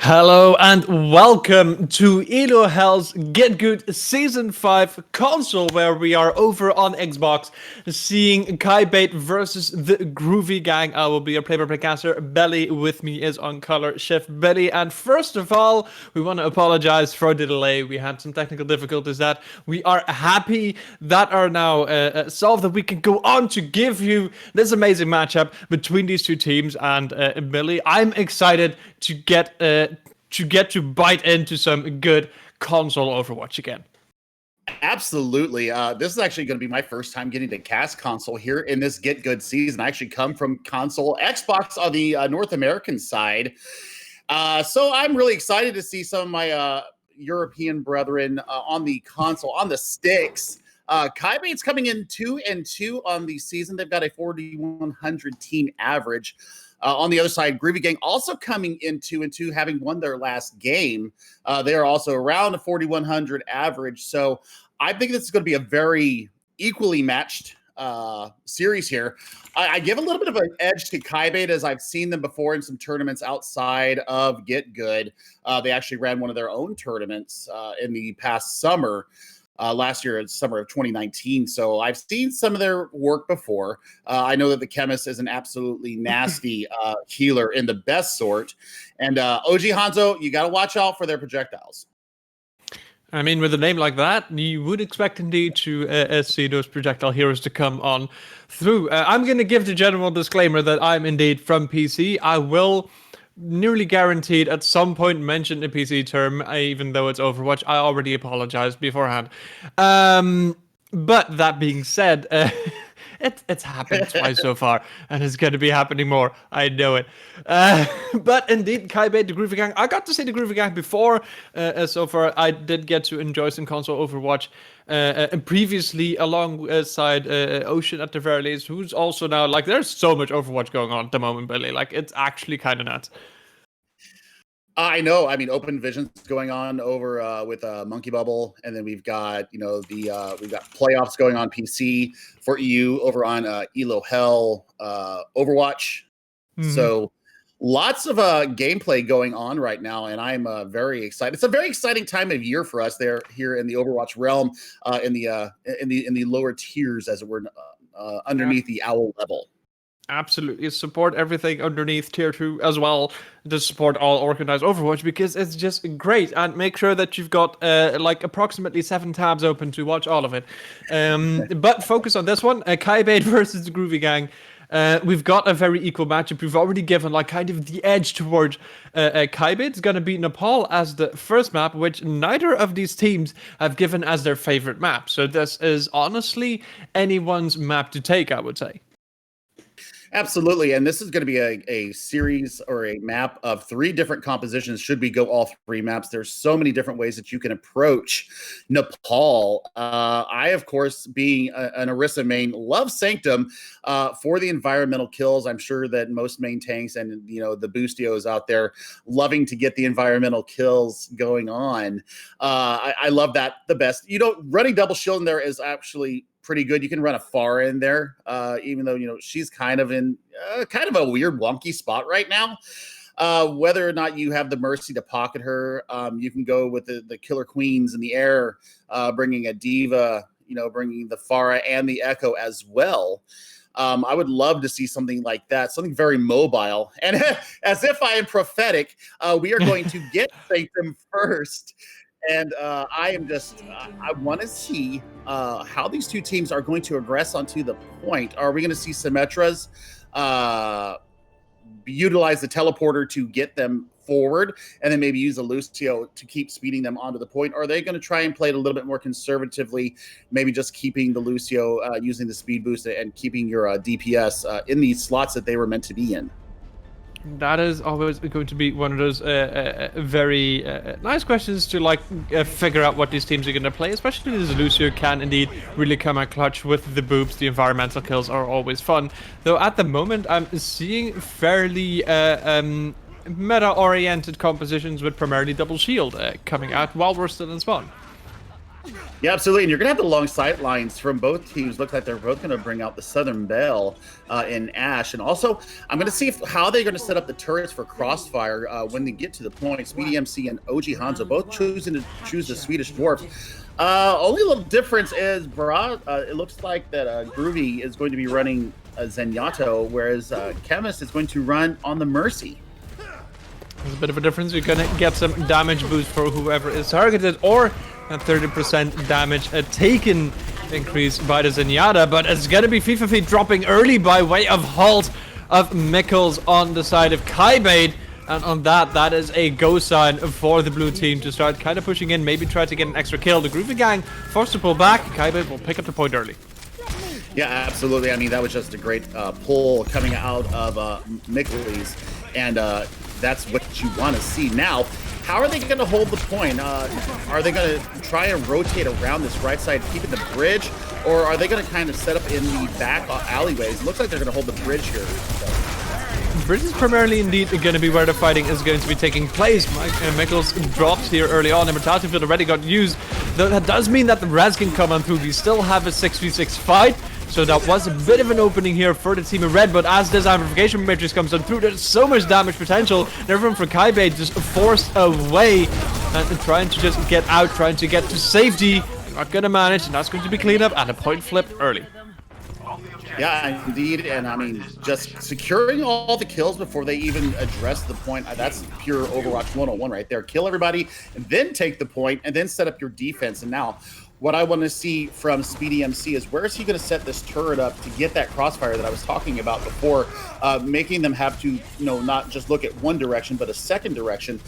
Hello and welcome to Elo Hell's GitGud Season 5 console, where we are over on Xbox seeing Kybaid versus the Groovy gang. I will be your play-by-play caster. Belly with me is on color, Chef Belly. And first of all, we want to apologize for the delay. We had some technical difficulties that we are happy that are now solved, that we can go on to give you this amazing matchup between these two teams. And Belly, I'm excited to get to bite into some good console Overwatch again. Absolutely. This is actually going to be my first time getting to cast console here in this Get Good season. I actually come from console Xbox on the North American side. So I'm really excited to see some of my European brethren on the console, on the sticks. Kybaid's coming in 2-2 on the season. They've got a 4,100 team average. On the other side, Groovy Gang also coming in 2-2, having won their last game. They are also around a 4,100 average. So I think this is going to be a very equally matched series here. I give a little bit of an edge to Kybaid, as I've seen them before in some tournaments outside of Get Good. They actually ran one of their own tournaments in the past summer. Last year, it's summer of 2019. So I've seen some of their work before. I know that the Chemist is an absolutely nasty healer in the best sort. And OG Hanzo, you got to watch out for their projectiles. I mean, with a name like that, you would expect indeed to see those projectile heroes to come on through. I'm going to give the general disclaimer that I'm indeed from PC. I will nearly guaranteed at some point mention the PC term, even though it's Overwatch. I already apologized beforehand. But that being said, it's happened twice so far, and it's going to be happening more. I know it. But indeed, Kybaid, the Groovy Gang. I got to see the Groovy Gang before. So far, I did get to enjoy some console Overwatch. And previously, alongside Ocean at the very least, who's also now, like, there's so much Overwatch going on at the moment, Billy. Like, it's actually kind of nuts. I know. I mean, Open Vision's going on over with Monkey Bubble, and then we've got we've got playoffs going on PC for EU over on Elo Hell Overwatch. Mm-hmm. So lots of gameplay going on right now, and I'm very excited. It's a very exciting time of year for us there here in the Overwatch realm, in the lower tiers, as it were, underneath the owl level. Absolutely support everything underneath tier 2 as well to support all organized Overwatch, because it's just great. And make sure that you've got like approximately 7 tabs open to watch all of it. But focus on this one, Kybaid versus the Groovy Gang. We've got a very equal matchup. We've already given like kind of the edge towards Kybaid. It's going to be Nepal as the first map, which neither of these teams have given as their favorite map. So this is honestly anyone's map to take, I would say. Absolutely. And this is going to be a series or a map of 3 different compositions. Should we go all 3 maps? There's so many different ways that you can approach Nepal. I, of course, being an Orisa main, love Sanctum for the environmental kills. I'm sure that most main tanks and, the Boostios out there loving to get the environmental kills going on. I love that the best. Running double shield in there is actually pretty good. You can run a Pharah in there, even though she's kind of in kind of a weird wonky spot right now. Whether or not you have the mercy to pocket her, you can go with the killer queens in the air, bringing a diva, bringing the Pharah and the Echo as well. I would love to see something like that, something very mobile. And as if I am prophetic, we are going to get Sanctum first. And I want to see how these two teams are going to aggress onto the point. Are we going to see Symmetras utilize the teleporter to get them forward and then maybe use a Lucio to keep speeding them onto the point? Or are they going to try and play it a little bit more conservatively, maybe just keeping the Lucio using the speed boost and keeping your DPS in these slots that they were meant to be in? That is always going to be one of those very nice questions to figure out what these teams are going to play, especially as Lucio can indeed really come out clutch with the boobs. The environmental kills are always fun. Though at the moment I'm seeing fairly meta-oriented compositions with primarily double shield coming out while we're still in spawn. Yeah, absolutely. And you're going to have the long sight lines from both teams. Looks like they're both going to bring out the Southern Belle in Ash. And also, I'm going to see how they're going to set up the turrets for Crossfire when they get to the point. Speedy MC and OG Hanzo both choosing to choose the Swedish Dwarf. Only little difference is, it looks like that Groovy is going to be running Zenyatta, whereas Chemist is going to run on the Mercy. There's a bit of a difference. You're going to get some damage boost for whoever is targeted, or a 30% damage taken increase by the Zenyatta, but it's going to be FIFA Feet dropping early by way of halt of Mikkels on the side of Kybaid. And on that is a go sign for the blue team to start kind of pushing in, maybe try to get an extra kill. The Groovy gang forced to pull back. Kybaid will pick up the point early. Yeah, absolutely. I mean, that was just a great pull coming out of Mikkels, and that's what you want to see. Now, how are they going to hold the point? Are they going to try and rotate around this right side, keeping the bridge, or are they going to kind of set up in the back alleyways? It looks like they're going to hold the bridge here. So. Bridge is primarily indeed going to be where the fighting is going to be taking place. Mikkels drops here early on. Immortality Field already got used. Though that does mean that the Res can come on through. We still have a 6v6 fight. So that was a bit of an opening here for the team in red, but as this amplification matrix comes on through, there's so much damage potential. And everyone for Kybaid just forced away and trying to just get out, trying to get to safety. Not gonna manage, and that's going to be cleaned up and a point flip early. Yeah, indeed, and I mean, just securing all the kills before they even address the point, that's pure Overwatch 101 right there. Kill everybody, and then take the point, and then set up your defense. And now, what I want to see from Speedy MC is where is he going to set this turret up to get that crossfire that I was talking about before, making them have to, not just look at one direction, but a second direction.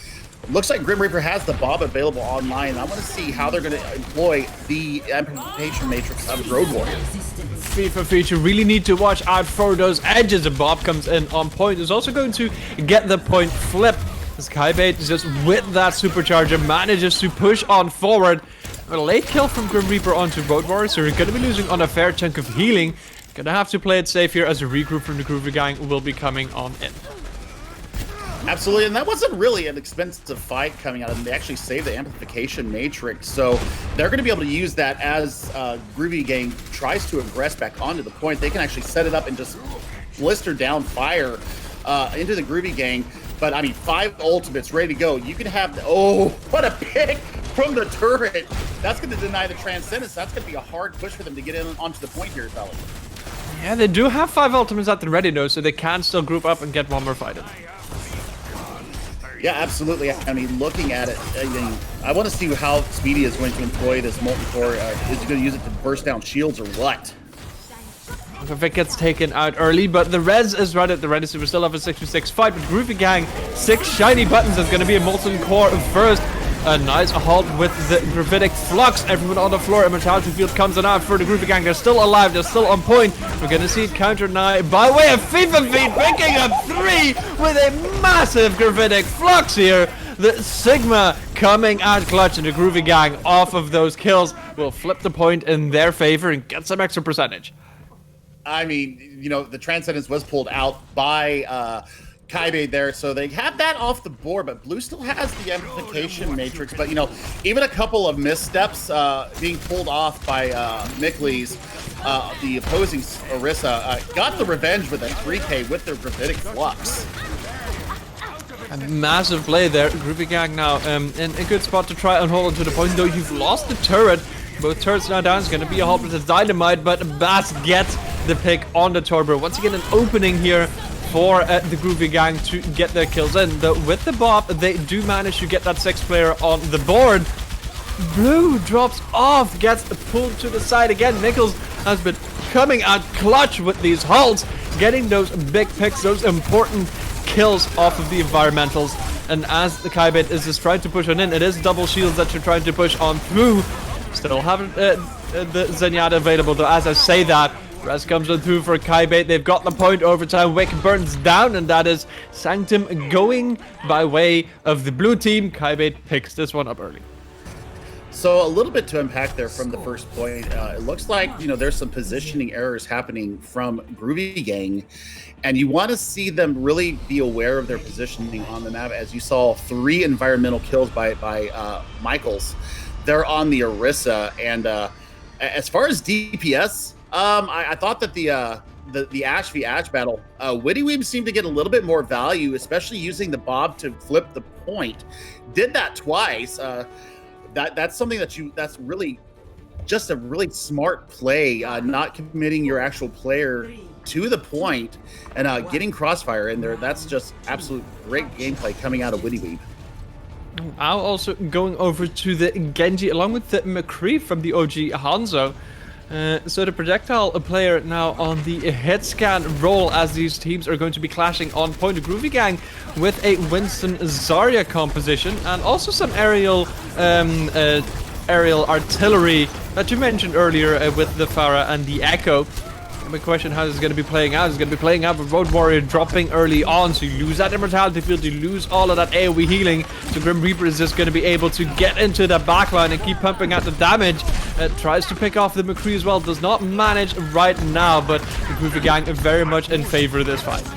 Looks like Grim Reaper has the Bob available online. I want to see how they're going to employ the amplification matrix of Road Warrior. FIFA feature really need to watch out for those edges. And Bob comes in on point. Is also going to get the point flip. As Kybaid just with that supercharger manages to push on forward. A late kill from Grim Reaper onto Road Warrior, so you're going to be losing on a fair chunk of healing. Gonna have to play it safe here as a regroup from the Groovy gang will be coming on in. Absolutely, and that wasn't really an expensive fight coming out of them. They actually saved the amplification matrix, so they're going to be able to use that as Groovy gang tries to aggress back onto the point. They can actually set it up and just blister down fire into the Groovy gang. But I mean, 5 ultimates ready to go. You can have oh, what a pick from the turret. That's going to deny the Transcendence. That's going to be a hard push for them to get in onto the point here, Valley. Yeah, they do have 5 ultimates at the ready though, so they can still group up and get one more fight in. Yeah, absolutely. I mean, looking at it, I want to see how Speedy is going to employ this molten core. Is he going to use it to burst down shields or what? If it gets taken out early, but the res is right at the ready, so we still have a 6v6 fight. But Groovy gang, 6 shiny buttons. There's going to be a molten core first. A nice halt with the gravitic flux. Everyone on the floor. Immortality Field comes on out for the Groovy gang. They're still alive. They're still on point. We're going to see it counter now by way of FIFA Feet picking up 3 with a massive gravitic flux here. The Sigma coming out clutch, and the Groovy gang off of those kills will flip the point in their favor and get some extra percentage. I mean, the Transcendence was pulled out by Kybaid there, so they have that off the board, but Blue still has the amplification matrix. But, even a couple of missteps being pulled off by Mikkels, the opposing Orisa, got the revenge with a 3K with their gravitic flux. A massive play there. Groovy gang now in a good spot to try and hold on to the point, though you've lost the turret. Both turrets now down. It's going to be a halt with the dynamite, but Bass gets the pick on the turbo. Once again, an opening here for the Groovy gang to get their kills in. Though with the Bob, they do manage to get that 6th player on the board. Blue drops off, gets pulled to the side again. Mikkels has been coming out clutch with these halts, getting those big picks, those important kills off of the environmentals. And as the Kybaid is just trying to push on in, it is double shields that you're trying to push on through. Still have the Zenyatta available, though as I say that, Res comes on through for Kybaid. They've got the point overtime. Wick burns down, and that is Sanctum going by way of the blue team. Kybaid picks this one up early. So a little bit to unpack there from the first point. It looks like, there's some positioning errors happening from Groovy gang, and you want to see them really be aware of their positioning on the map. As you saw 3 environmental kills by Mikkels. they're on the Orisa. And as far as DPS, I thought that the Ashe v Ashe battle, Wittyweeb seemed to get a little bit more value, especially using the Bob to flip the point. Did that twice. That's something that's really just a really smart play, not committing your actual player to the point and getting crossfire in there. That's just absolute great gameplay coming out of Wittyweeb. Now also going over to the Genji along with the McCree from the OG Hanzo. So the projectile player now on the hit scan roll as these teams are going to be clashing on point. The Groovy gang with a Winston Zarya composition and also some aerial artillery that you mentioned earlier with the Pharah and the Echo. The question how this is going to be playing out is going to be playing out with Road Warrior dropping early on, so you lose that immortality field, you lose all of that AoE healing, so Grim Reaper is just going to be able to get into the backline and keep pumping out the damage. Tries to pick off the McCree as well, does not manage right now, but the Groovy gang are very much in favor of this fight.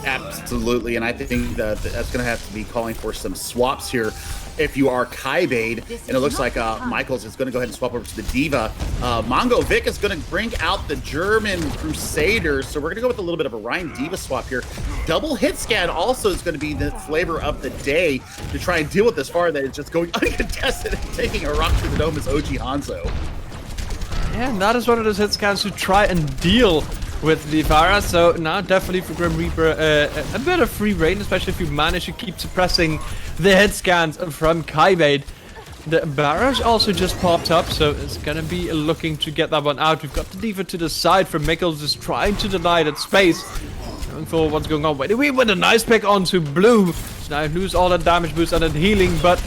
Absolutely, and I think that's going to have to be calling for some swaps here if you are Kybaid, and it looks like Michaels is going to go ahead and swap over to the D.Va. Mongo Vic is going to bring out the German Crusaders, so we're going to go with a little bit of a Ryan D.Va swap here. Double hit scan also is going to be the flavor of the day to try and deal with this far that is just going uncontested and taking a rock to the dome as OG Hanzo. Yeah, and that is one of those hit scans to try and deal with the Pharah, so now definitely for Grim Reaper a bit of free reign, especially if you manage to keep suppressing the hit scans from Kybaid. The barrage also just popped up, so it's gonna be looking to get that one out. We've got the D.Va to the side for Mikkels, just trying to deny that space. Going for what's going on. Wait, we with a nice pick onto Blue. So now lose all that damage boost and that healing, but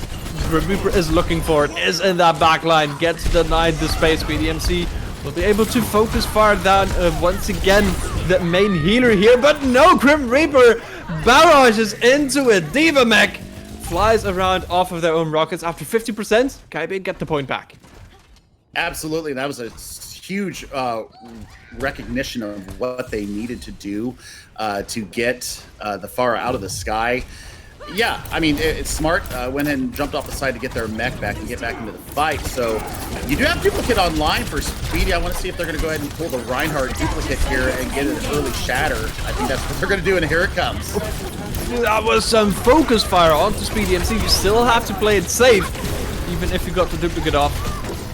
Grim Reaper is looking for it, is in that backline, gets denied the space. BDMC will be able to focus far down once again the main healer here, but no, Grim Reaper barrages into it. D.Va mech flies around off of their own rockets after 50%. Kybaid get the point back. Absolutely, that was a huge recognition of what they needed to do to get the Pharah out of the sky. Yeah, I mean, it's smart. Went ahead and jumped off the side to get their mech back and get back into the fight. So you do have duplicate online for Speedy. I want to see if they're going to go ahead and pull the Reinhardt duplicate here and get an early shatter. I think that's what they're going to do, and here it comes. That was some focus fire onto Speedy MC. You still have to play it safe, even if you got the duplicate off.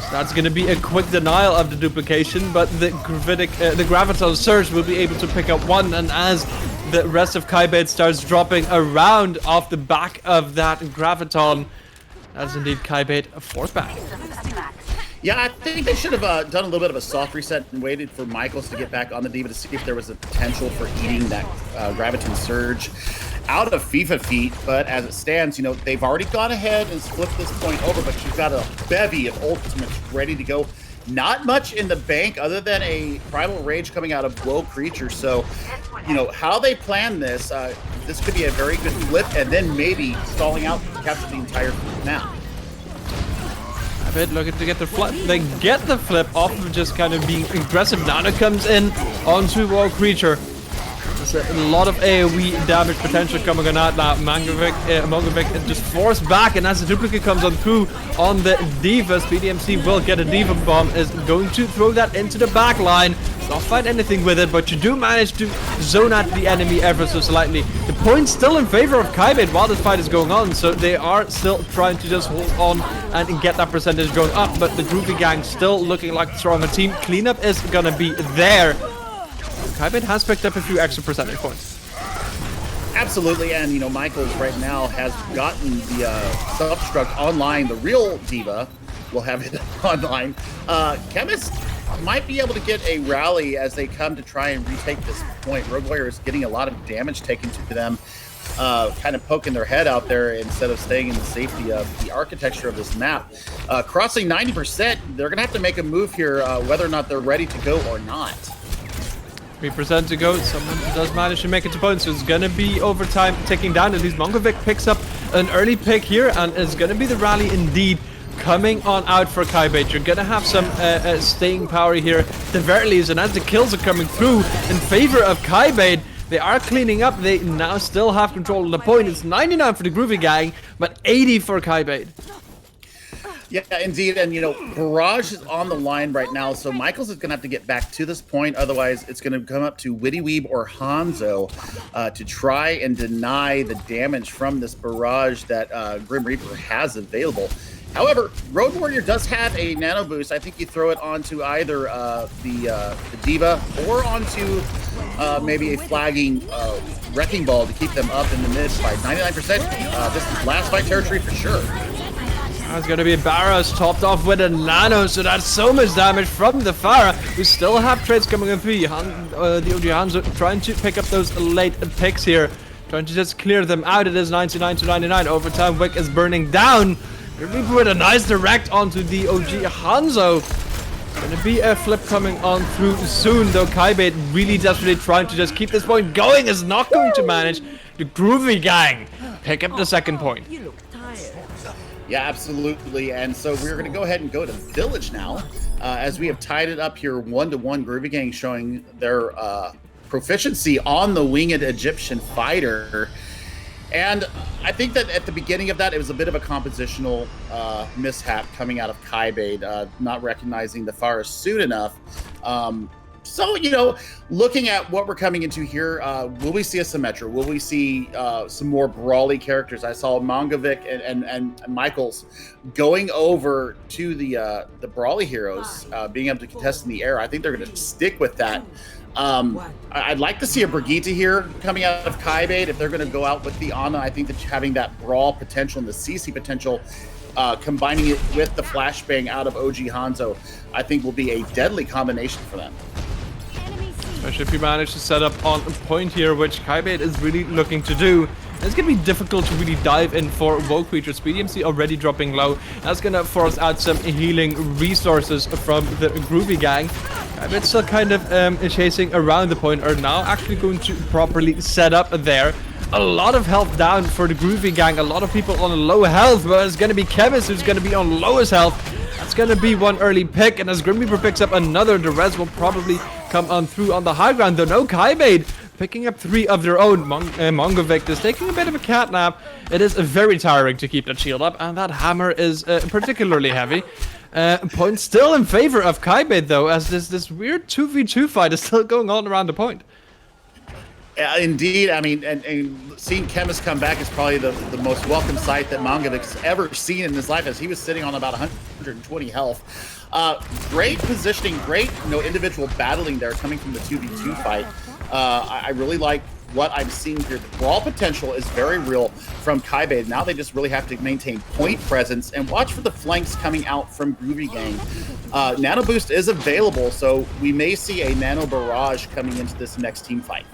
So that's going to be a quick denial of the duplication, but the Graviton Surge will be able to pick up one, and as the rest of Kybaid starts dropping around off the back of that Graviton, that's indeed Kybaid a fourth back. Yeah, I think they should have done a little bit of a soft reset and waited for Michaels to get back on the D.Va to see if there was a potential for eating that Graviton Surge out of FIFA feet. But as it stands, you know, they've already gone ahead and flipped this point over, but you've got a bevy of ultimates ready to go. Not much in the bank other than a Primal Rage coming out of Woe Creature. So, you know, how they plan this, this could be a very good flip, and then maybe stalling out to capture the entire map. Looking to get the flip. They get the flip off of just kind of being aggressive. Nana comes in onto Woe Creature. There's a lot of AoE damage potential coming on out now. Mongovic is just forced back, and as the duplicate comes on through on the D.Va, BDMC will get a D.Va bomb, is going to throw that into the back line. Not find anything with it, but you do manage to zone out the enemy ever so slightly. The point's still in favor of Kybaid while this fight is going on, so they are still trying to just hold on and get that percentage going up, but the Groovy gang still looking like the stronger team. Cleanup is gonna be there. Kybaid has picked up a few extra percentage points. Absolutely, and you know, Michaels right now has gotten the self-destruct online. The real D.Va will have it online. Chemist might be able to get a rally as they come to try and retake this point. Road Warrior is getting a lot of damage taken to them, kind of poking their head out there instead of staying in the safety of the architecture of this map. Crossing 90%, they're going to have to make a move here, whether or not they're ready to go or not. 3% to go. Someone does manage to make it to point, so it's gonna be overtime ticking down. At least Mongovic picks up an early pick here, and it's gonna be the rally indeed coming on out for Kybaid. You're gonna have some staying power here at the very least, and as the kills are coming through in favor of Kybaid, they are cleaning up. They now still have control of the point. It's 99 for the Groovy gang, but 80 for Kybaid. Yeah, indeed. And, Barrage is on the line right now. So Michaels is going to have to get back to this point. Otherwise, it's going to come up to Witty Weeb or Hanzo to try and deny the damage from this Barrage that Grim Reaper has available. However, Road Warrior does have a nano boost. I think you throw it onto either the Diva or onto maybe a flagging Wrecking Ball to keep them up in the mid by 99%. This is last fight territory for sure. It's going to be Barrows topped off with a nano, so that's so much damage from the Pharah. We still have trades coming in through. The OG Hanzo trying to pick up those late picks here. Trying to just clear them out. It is 99 to 99. Overtime Wick is burning down. Reaper with a nice direct onto the OG Hanzo. Gonna be a flip coming on through soon, though Kybaid really desperately trying to just keep this point going is not going to manage. The Groovy gang pick up the second point. Yeah, absolutely. And so we're going to go ahead and go to Village now, as we have tied it up here 1-1. Groovy Gang showing their proficiency on the winged Egyptian fighter. And I think that at the beginning of that, it was a bit of a compositional mishap coming out of Kybaid, not recognizing the Pharah soon enough. So, looking at what we're coming into here, will we see a Symmetra? Will we see some more brawly characters? I saw Mongovic and Michaels going over to the brawly heroes, being able to contest in the air. I think they're going to stick with that. I'd like to see a Brigitte here coming out of Kybaid. If they're going to go out with the Ana, I think that having that brawl potential and the CC potential, combining it with the flashbang out of OG Hanzo, I think will be a deadly combination for them. Especially if you manage to set up on point here, which Kybaid is really looking to do. It's going to be difficult to really dive in for Woe Creatures. BDMC already dropping low. That's going to force out some healing resources from the Groovy gang. Kybaid still kind of chasing around the point, are now actually going to properly set up there. A lot of health down for the Groovy gang. A lot of people on low health, but it's going to be Chemist who's going to be on lowest health. That's going to be one early pick, and as Grim Reaper picks up another, the rest will probably come on through on the high ground, though no Kybaid picking up 3 of their own. Mongovic is taking a bit of a cat nap. It is very tiring to keep that shield up, and that hammer is particularly heavy. Point still in favor of Kybaid, though, as this weird 2v2 fight is still going on around the point. Yeah, indeed. I mean, and seeing Chemist come back is probably the most welcome sight that Mongovic's ever seen in his life, as he was sitting on about 120 health. Great positioning, great individual battling there coming from the 2v2 fight. I really like what I'm seeing here. The brawl potential is very real from Kybaid. Now they just really have to maintain point presence and watch for the flanks coming out from Groovy Gang. Nano Boost is available, so we may see a Nano Barrage coming into this next team fight.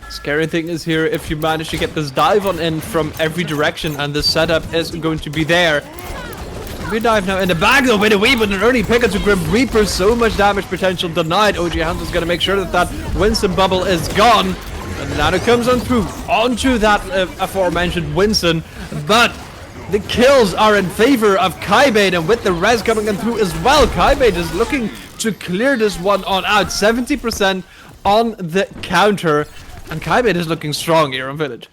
Scary thing is here, if you manage to get this dive on in from every direction, and the setup is going to be there. We dive now in the back though, with a wee, but an early pick into Grim Reaper. So much damage potential denied. OG Hanzo's gonna make sure that Winston bubble is gone. And the Nano comes on through onto that aforementioned Winston. But the kills are in favor of Kybaid, and with the res coming in through as well, Kybaid is looking to clear this one on out. 70% on the counter. And Kybaid is looking strong here on Village.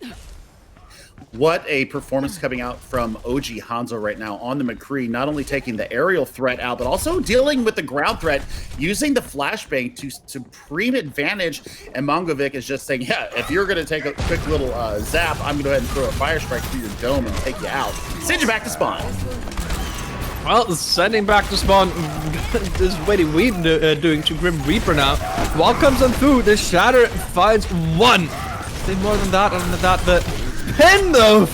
What a performance coming out from OG Hanzo right now on the McCree, not only taking the aerial threat out, but also dealing with the ground threat, using the flashbang to supreme advantage. And Mongovic is just saying, yeah, if you're going to take a quick little zap, I'm going to go ahead and throw a fire strike through your dome and take you out. Send you back to spawn. Well, sending back to spawn is Witty Weeb doing to Grim Reaper now. Wall comes on through, the Shatter finds 1. Nothing more than that, other than that, the pin though!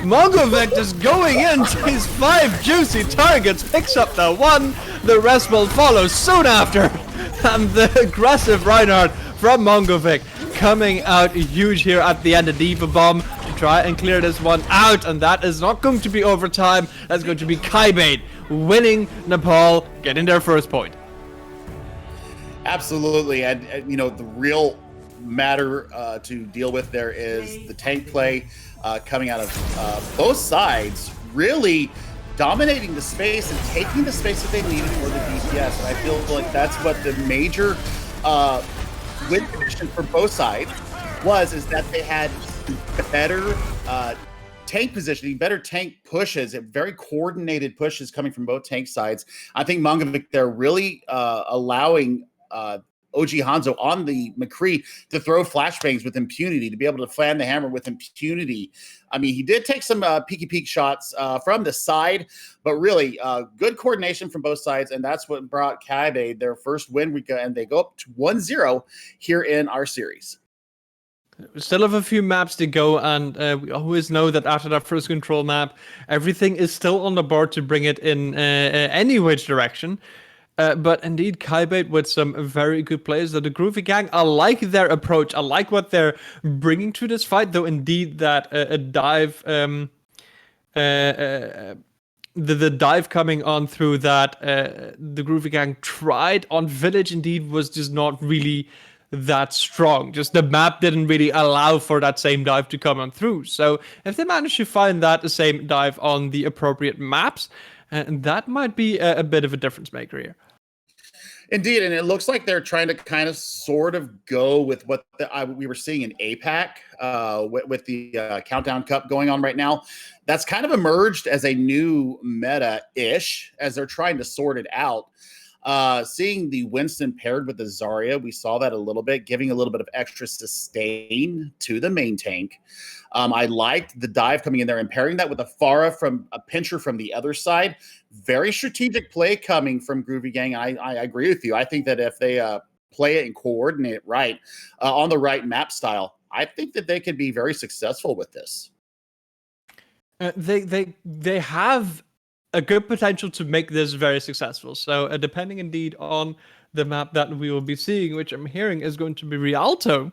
Mongovic just going in, takes 5 juicy targets, picks up the 1, the rest will follow soon after. And the aggressive Reinhardt from Mongovic coming out huge here at the end of Diva Bomb. Try and clear this one out, and that is not going to be overtime. That's going to be Kybaid winning Nepal, getting their first point. Absolutely, and the real matter to deal with there is the tank play coming out of both sides, really dominating the space and taking the space that they needed for the DPS. And I feel like that's what the major win condition for both sides is that they had better tank positioning, better tank pushes, very coordinated pushes coming from both tank sides. I think Mongovic, they're really allowing OG Hanzo on the McCree to throw flashbangs with impunity, to be able to fan the hammer with impunity. I mean, he did take some peeky peek shots from the side, but really good coordination from both sides, and that's what brought Kybaid their first win, and they go up to 1-0 here in our series. We still have a few maps to go, and we always know that after that first control map, everything is still on the board to bring it in any which direction. But indeed, Kybaid with some very good players. The Groovy gang, I like their approach. I like what they're bringing to this fight, though indeed that a dive... the dive coming on through that the Groovy gang tried on Village indeed was just not really that strong. Just the map didn't really allow for that same dive to come on through. So if they manage to find that the same dive on the appropriate maps, that might be a bit of a difference maker here. Indeed, and it looks like they're trying to kind of sort of go with what we were seeing in APAC with the Countdown Cup going on right now. That's kind of emerged as a new meta-ish as they're trying to sort it out. Seeing the Winston paired with the Zarya, we saw that a little bit, giving a little bit of extra sustain to the main tank. I liked the dive coming in there and pairing that with a Pharah from a pincher from the other side. Very strategic play coming from Groovy Gang. I agree with you. I think that if they play it and coordinate it right on the right map style, I think that they could be very successful with this. They have a good potential to make this very successful. So depending indeed on the map that we will be seeing, which I'm hearing is going to be Rialto.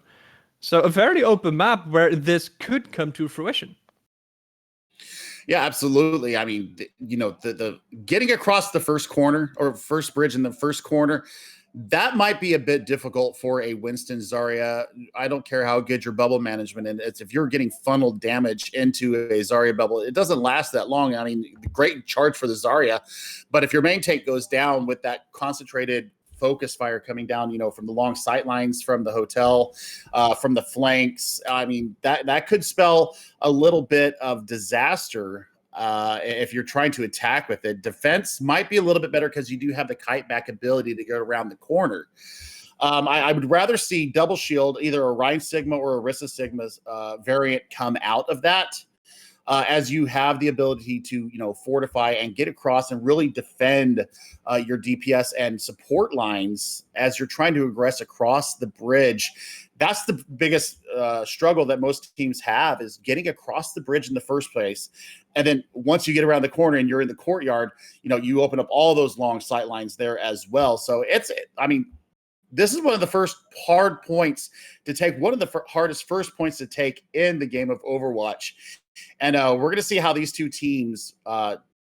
So a very open map where this could come to fruition. Yeah, absolutely. I mean, the getting across the first corner or first bridge in the first corner, that might be a bit difficult for a Winston Zarya. I don't care how good your bubble management is. If you're getting funneled damage into a Zarya bubble, it doesn't last that long. I mean, great charge for the Zarya, but if your main tank goes down with that concentrated focus fire coming down, from the long sight lines, from the hotel, from the flanks, I mean, that could spell a little bit of disaster. If you're trying to attack with it. Defense might be a little bit better because you do have the kite back ability to go around the corner. I would rather see double shield, either a Rhine Sigma or a Rissa Sigma's variant come out of that, as you have the ability to, fortify and get across and really defend your DPS and support lines as you're trying to aggress across the bridge. That's the biggest struggle that most teams have, is getting across the bridge in the first place. And then once you get around the corner and you're in the courtyard, you open up all those long sight lines there as well. So this is one of the first hard points to take, one of the hardest first points to take in the game of Overwatch. And we're going to see how these two teams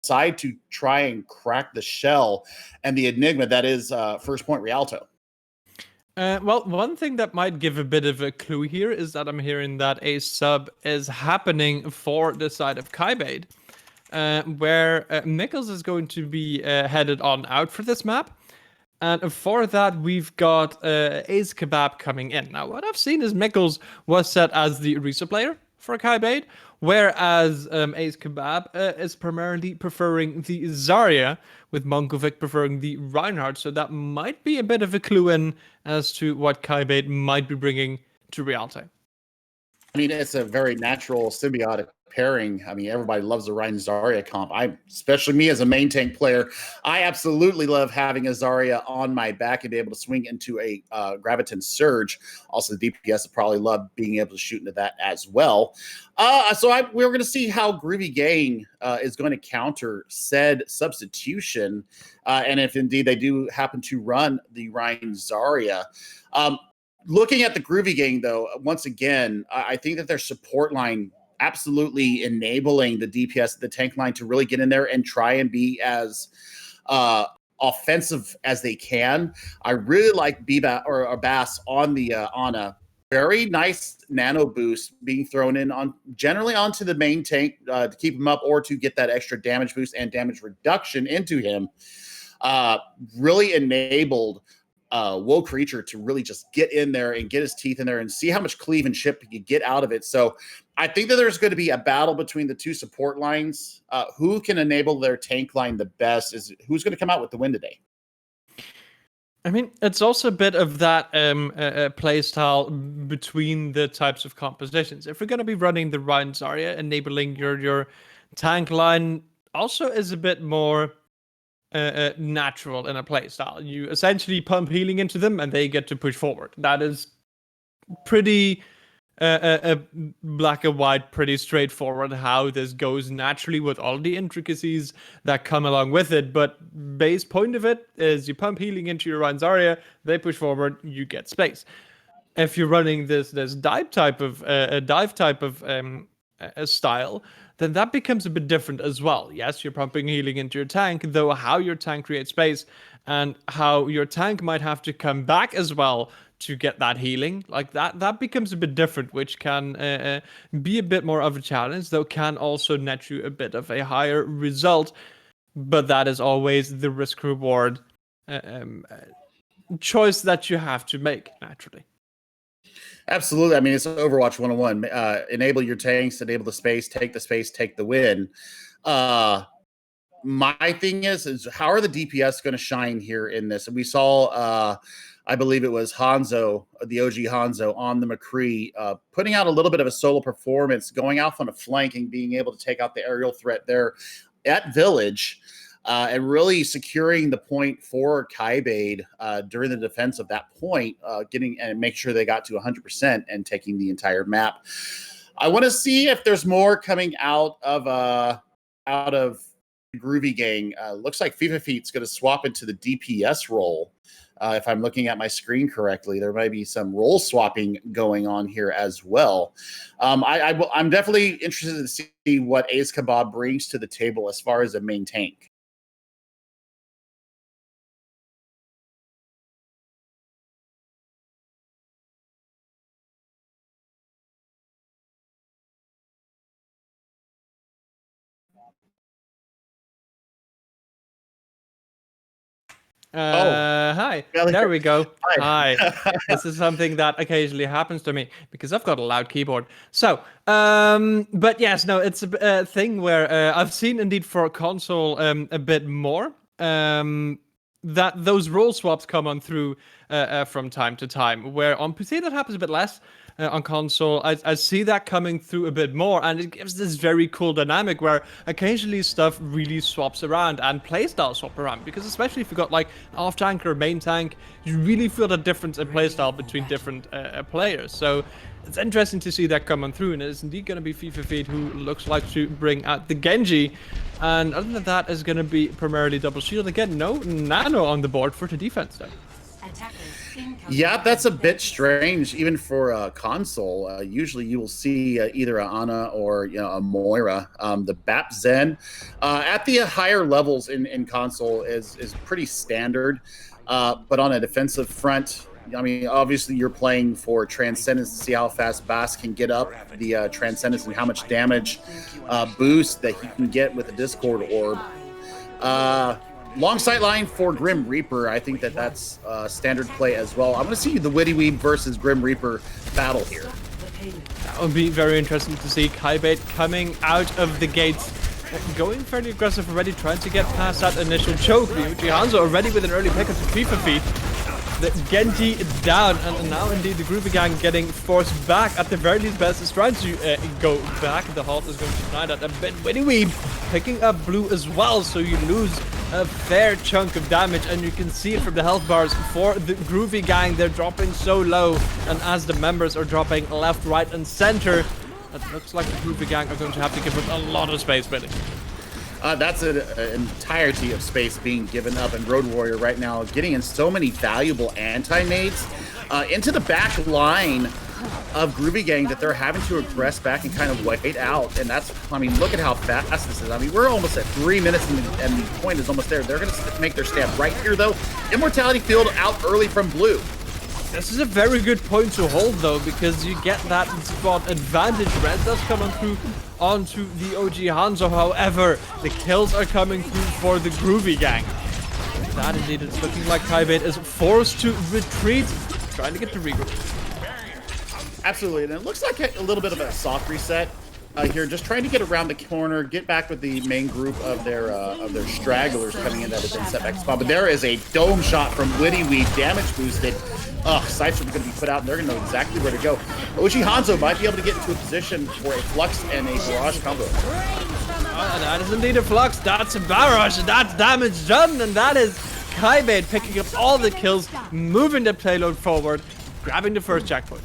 decide to try and crack the shell and the enigma that is First Point Rialto. Well, one thing that might give a bit of a clue here is that I'm hearing that a sub is happening for the side of Kybaid, where Mikkels is going to be headed on out for this map. And for that, we've got Ace Kebab coming in. Now, what I've seen is Mikkels was set as the Orisa player for Kybaid, whereas Ace Kebab is primarily preferring the Zarya, with Monkovic preferring the Reinhardt. So that might be a bit of a clue in as to what Kybaid might be bringing to Rialto. I mean, it's a very natural symbiotic pairing. I mean, everybody loves the Ryan Zarya comp. Especially me as a main tank player, I absolutely love having a Zarya on my back and be able to swing into a Graviton Surge. Also, the DPS would probably love being able to shoot into that as well. We're going to see how Groovy Gang is going to counter said substitution, and if indeed they do happen to run the Ryan Zarya. Looking at the Groovy Gang, though, once again, I think that their support line absolutely enabling the DPS, the tank line, to really get in there and try and be as offensive as they can. I really like Bass on a very nice nano boost being thrown in generally onto the main tank to keep him up or to get that extra damage boost and damage reduction into him. Really enabled Woe Creature to really just get in there and get his teeth in there and see how much cleave and chip you get out of it. So I think that there's going to be a battle between the two support lines. Who can enable their tank line the best is who's going to come out with the win today. I mean, it's also a bit of that play style between the types of compositions. If we're going to be running the Ryan Zarya, enabling your tank line also is a bit more natural in a play style. You essentially pump healing into them and they get to push forward. That is pretty black and white, pretty straightforward how this goes naturally with all the intricacies that come along with it. But base point of it is you pump healing into your Ryan Zarya, they push forward, you get space. If you're running this dive type of style, then that becomes a bit different as well. Yes, you're pumping healing into your tank, though how your tank creates space and how your tank might have to come back as well to get that healing, like that becomes a bit different, which can be a bit more of a challenge, though can also net you a bit of a higher result. But that is always the risk-reward choice that you have to make, naturally. Absolutely. I mean, it's Overwatch 101. Enable your tanks, enable the space, take the win. My thing is how are the DPS going to shine here in this? And we saw, I believe it was Hanzo, the OG Hanzo on the McCree, putting out a little bit of a solo performance, going off on a flank and being able to take out the aerial threat there at Village. And really securing the point for Kybaid during the defense of that point, getting and make sure they got to 100% and taking the entire map. I want to see if there's more coming out of Groovy Gang. Looks like FIFA Feet's going to swap into the DPS role. If I'm looking at my screen correctly, there might be some role swapping going on here as well. I'm definitely interested to see what Ace Kebab brings to the table as far as a main tank. Hi. There we go. Hi. This is something that occasionally happens to me because I've got a loud keyboard. So, but yes, no, it's a thing where I've seen indeed for console a bit more that those role swaps come on through from time to time. Where on PC that happens a bit less. On console, I see that coming through a bit more, and it gives this very cool dynamic where occasionally stuff really swaps around and playstyle swap around, because especially if you've got like an off tank or a main tank, you really feel the difference in playstyle between different players. So it's interesting to see that come on through, and it's indeed going to be FIFA Feed who looks like to bring out the Genji, and other than that is going to be primarily double shield. Again, no nano on the board for the defense though. Yeah, that's a bit strange, even for console. Usually you will see either a Ana or a Moira. The BAP Zen at the higher levels in console is pretty standard. But on a defensive front, I mean, obviously you're playing for Transcendence to see how fast Bass can get up the Transcendence and how much damage boost that he can get with the Discord Orb. Long sight line for Grim Reaper. I think that's standard play as well. I'm going to see the Witty Weeb versus Grim Reaper battle here. That would be very interesting to see. Kybaid coming out of the gates, going fairly aggressive already, trying to get past that initial choke. Ryuji Hanzo already with an early pickup to FIFA Feed. The Genji down, and now indeed the Groovy Gang getting forced back. At the very least, Best is trying to go back. The halt is going to deny that a bit. Witty Weeb picking up blue as well, so you lose a fair chunk of damage, and you can see it from the health bars for the Groovy Gang. They're dropping so low, and as the members are dropping left, right, and center, it looks like the Groovy Gang are going to have to give up a lot of space, really. That's an entirety of space being given up, and Road Warrior right now getting in so many valuable anti-nades into the back line of Groovy Gang that they're having to aggress back and kind of wait out. And that's, I mean, look at how fast this is. I mean, we're almost at 3 minutes and the point is almost there. They're going to make their stand right here, though. Immortality Field out early from blue. This is a very good point to hold, though, because you get that spot advantage. Red does come on through onto the OG Hanzo. However, the kills are coming through for the Groovy Gang. That indeed, it's looking like Kybaid is forced to retreat, trying to get the regroup. Absolutely, and it looks like a little bit of a soft reset here, just trying to get around the corner, get back with the main group of their stragglers coming in that have been set back spot. But there is a dome shot from Witty Weave, damage boosted. Sights are going to be put out, and they're going to know exactly where to go. OG Hanzo might be able to get into a position for a Flux and a Barrage combo. That is indeed a Flux, that's a Barrage, that's damage done, and that is Kybaid picking up all the kills, moving the payload forward, grabbing the first checkpoint.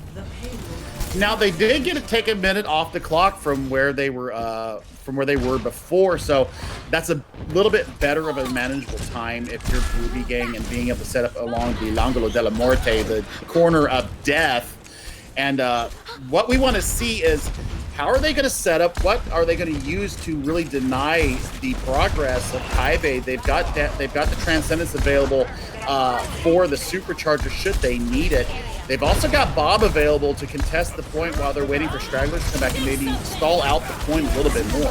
Now they did take a minute off the clock from where they were before, so that's a little bit better of a manageable time if you're Groovy Gang and being able to set up along the L'Angolo della Morte, the corner of death. And what we want to see is how are they going to set up? What are they going to use to really deny the progress of Kybaid? They've got the Transcendence available for the Supercharger should they need it. They've also got Bob available to contest the point while they're waiting for Stragglers to come back and maybe stall out the point a little bit more.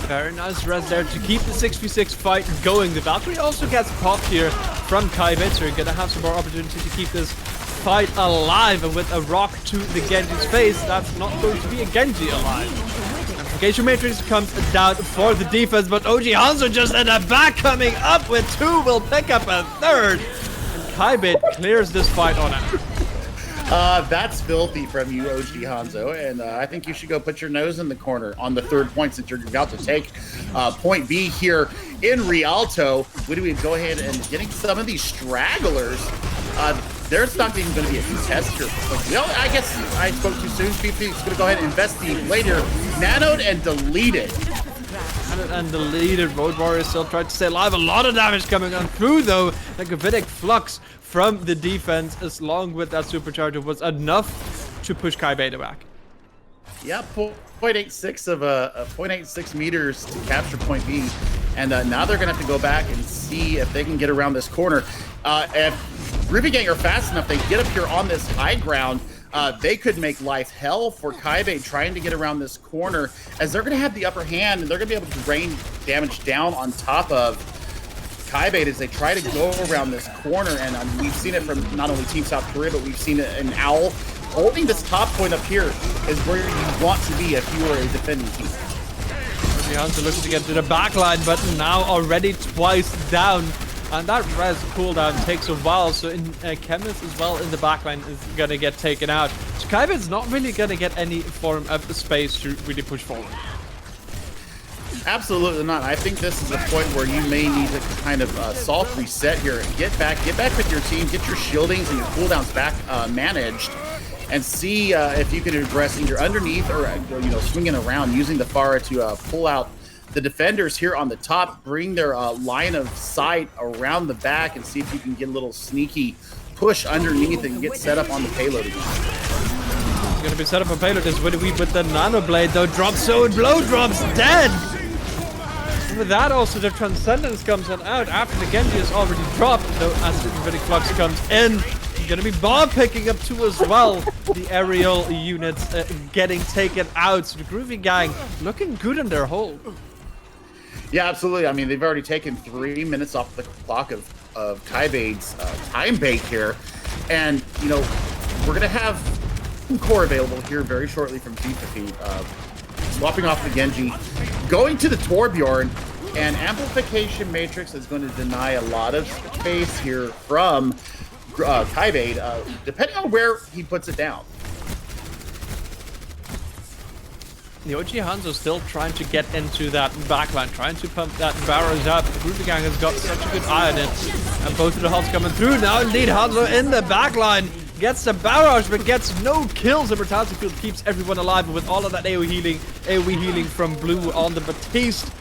Very nice res there to keep the 6v6 fight going. The Valkyrie also gets popped here from Kybaid, so you're going to have some more opportunity to keep this fight alive. And with a rock to the Genji's face, that's not going to be a Genji alive. Amplification Matrix comes down for the defense, but OG Hanzo just in the back coming up with two, will pick up a third. Kybaid clears this fight on it. That's filthy from you, OG Hanzo, and I think you should go put your nose in the corner on the third point since you're about to take point B here in Rialto. Would we go ahead and getting some of these stragglers? There's not even going to be a contest here. I guess I spoke too soon. PP is going to go ahead and invest the blade here, nanoed and deleted. And deleted. Road Warrior still tried to stay alive. A lot of damage coming on through though. The Gravitic Flux from the defense, as long with that Supercharger, was enough to push Kybaid back. Yeah, 0.86 of 0.86 meters to capture point B, and now they're gonna have to go back and see if they can get around this corner. If Groovy Gang are fast enough, they get up here on this high ground. They could make life hell for Kybaid trying to get around this corner, as they're going to have the upper hand and they're going to be able to rain damage down on top of Kybaid as they try to go around this corner. And we've seen it from not only Team South Korea, but we've seen it in Owl. Holding this top point up here is where you want to be if you are a defending team. Hanzo looking to get to the backline, but now already twice down. And that res cooldown takes a while, so Chemist as well in the backline is gonna get taken out. So Kybaid's not really gonna get any form of space to really push forward. Absolutely not. I think this is a point where you may need to kind of soft reset here. Get back with your team, get your shieldings and your cooldowns back managed, and see if you can address either underneath or swinging around using the Pharah to pull out the defenders here on the top, bring their line of sight around the back and see if you can get a little sneaky push underneath and get set up on the payload again. It's going to be set up on payload as Witty Weave with the Nano Blade, though. Drops so and Blow Drops dead! And with that also the Transcendence comes on out after the Genji is already dropped, though as the Gravitic Flux comes in. Gonna be Bob picking up two as well. The aerial units getting taken out. So the Groovy Gang looking good in their hold. Yeah, absolutely. I mean, they've already taken 3 minutes off the clock of Kybaid's time bait here. And, we're going to have core available here very shortly from G50. Swapping off the Genji, going to the Torbjorn, and Amplification Matrix is going to deny a lot of space here from Kybaid, depending on where he puts it down. The OG Hanzo still trying to get into that backline, trying to pump that barrage up. The Groovy Gang has got such a good eye on it. And both of the hulks coming through. Now indeed Hanzo in the backline. Gets the barrage, but gets no kills. The Brutality Field keeps everyone alive. But with all of that AoE healing from Blue on the Batiste,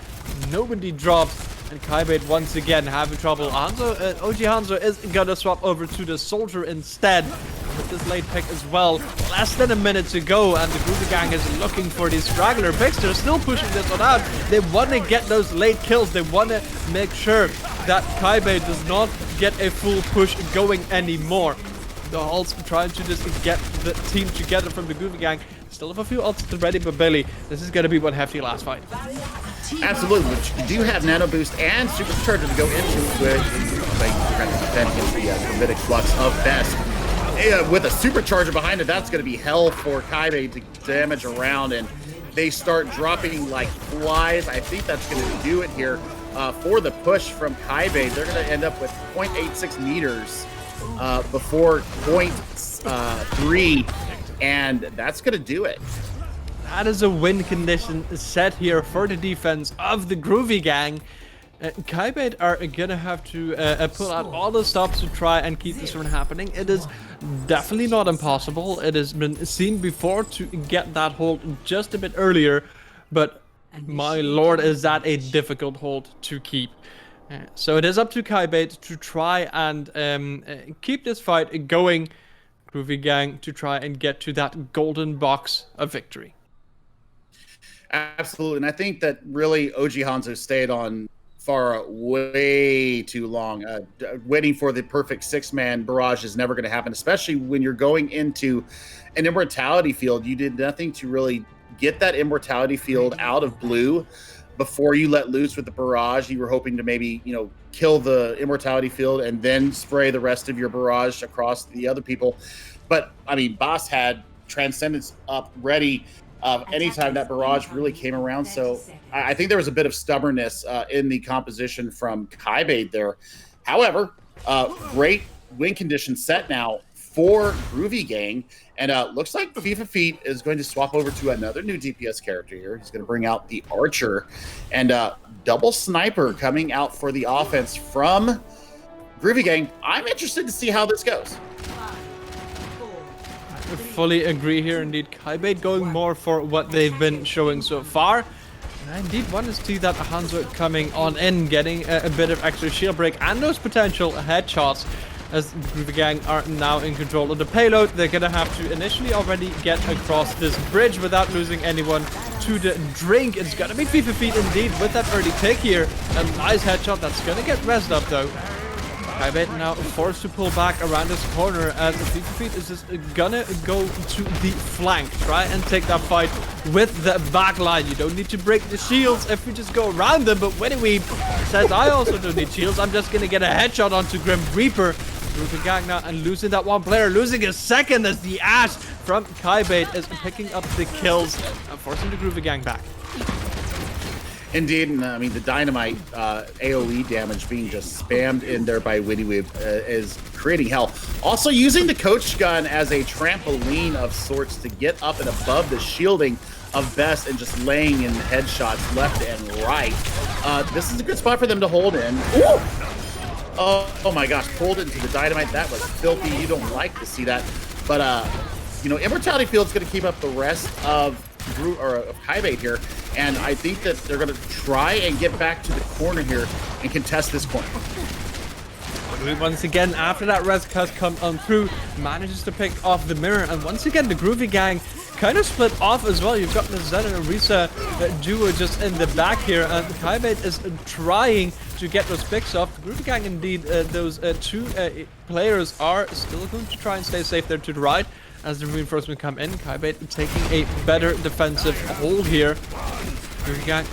nobody dropped. And Kybaid once again having trouble. OG Hanzo is gonna swap over to the Soldier instead. With this late pick as well. Less than a minute to go, and the Groovy Gang is looking for these straggler picks. They're still pushing this one out. They want to get those late kills. They want to make sure that Kybaid does not get a full push going anymore. The Hulks trying to just get the team together from the Groovy Gang. Still have a few ults ready, but Billy, this is going to be one hefty last fight. Absolutely, but you do have Nano Boost and Supercharger to go into it. Like, trying to defend against the Gravitic Flux of Best. With a Supercharger behind it, that's going to be hell for Kybaid to damage around, and they start dropping like flies. I think that's going to do it here for the push from Kybaid. They're going to end up with 0.86 meters before 0.3, and that's going to do it. That is a win condition set here for the defense of the Groovy gang. Kybaid are gonna have to pull out all the stops to try and keep this from happening. It is definitely not impossible. It has been seen before to get that hold just a bit earlier, but my lord, is that a difficult hold to keep. So it is up to Kybaid to try and keep this fight going. Groovy gang to try and get to that golden box of victory. Absolutely, and I think that really OG Hanzo stayed on far way too long. Waiting for the perfect six-man barrage is never going to happen, especially when you're going into an immortality field. You did nothing to really get that immortality field out of blue before you let loose with the barrage. You were hoping to maybe, kill the immortality field and then spray the rest of your barrage across the other people. But, I mean, Boss had Transcendence up ready anytime that barrage really came around. So I think there was a bit of stubbornness in the composition from Kybaid there. However, great win condition set now for Groovy Gang. And looks like FIFA Feet is going to swap over to another new DPS character here. He's going to bring out the Archer. And double sniper coming out for the offense from Groovy Gang. I'm interested to see how this goes. I fully agree here. Indeed, Kybaid going more for what they've been showing so far. And I indeed want to see that Hanzo coming on in, getting a bit of extra shield break and those potential headshots. As the Groovy Gang are now in control of the payload, they're gonna have to initially already get across this bridge without losing anyone to the drink. It's gonna be FIFA Feet indeed with that early pick here. A nice headshot that's gonna get rezzed up though. Kybaid now forced to pull back around this corner as FIFA Feet is just gonna go to the flank. Try and take that fight with the back line. You don't need to break the shields if we just go around them, but Winnieweeb says I also don't need shields. I'm just gonna get a headshot onto Grim Reaper. Groovy Gang now and losing that one player, losing a second as the Ash from Kybaid is picking up the kills and forcing the Groovy Gang back. Indeed, and I mean the dynamite AoE damage being just spammed in there by Winnieweeb is creating hell. Also using the coach gun as a trampoline of sorts to get up and above the shielding of Best and just laying in headshots left and right. This is a good spot for them to hold in. Ooh! Oh my gosh, pulled into the dynamite. That was filthy. You don't like to see that. But, Immortality Field's going to keep up the rest of Kybaid here. And I think that they're going to try and get back to the corner here and contest this corner. Once again, after that res cut come on through, manages to pick off the mirror. And once again, the Groovy Gang kind of split off as well. You've got the Zen and Arisa duo just in the back here. And Kybaid is trying to get those picks off. The Groovy Gang, indeed, those two players are still going to try and stay safe there to the right as the reinforcements come in. Kybaid taking a better defensive hold here. Groovy Gang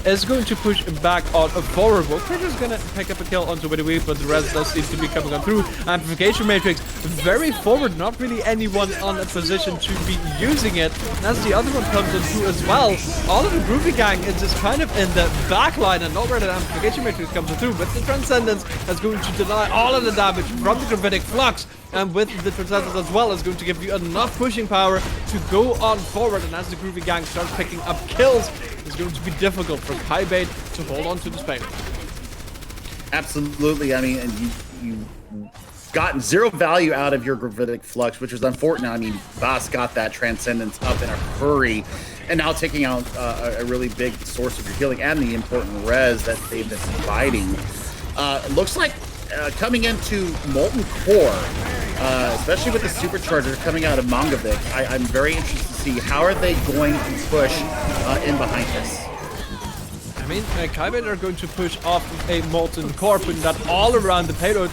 is going to push back on forward. Wolfridge is going to pick up a kill onto Winnieweeb, but the rest does seem to be coming on through. Amplification Matrix very forward, not really anyone on a position to be using it. And as the other one comes in through as well, all of the Groovy Gang is just kind of in the back line and not where the Amplification Matrix comes through. But the Transcendence is going to deny all of the damage from the Gravitic Flux. And with the Transcendence as well, is going to give you enough pushing power to go on forward. And as the Groovy Gang starts picking up kills, it's going to be difficult for Kybaid to hold on to this payload. Absolutely. I mean, and you gotten zero value out of your Gravitic Flux, which was unfortunate. I mean, Boss got that Transcendence up in a hurry, and now taking out a really big source of your healing and the important res that they've been providing. Looks like coming into Molten Core, especially with the Supercharger coming out of Mangovic, I'm very interested to see how are they going to push in behind this. I mean, Kybaid are going to push off a Molten Core, putting that all around the payload.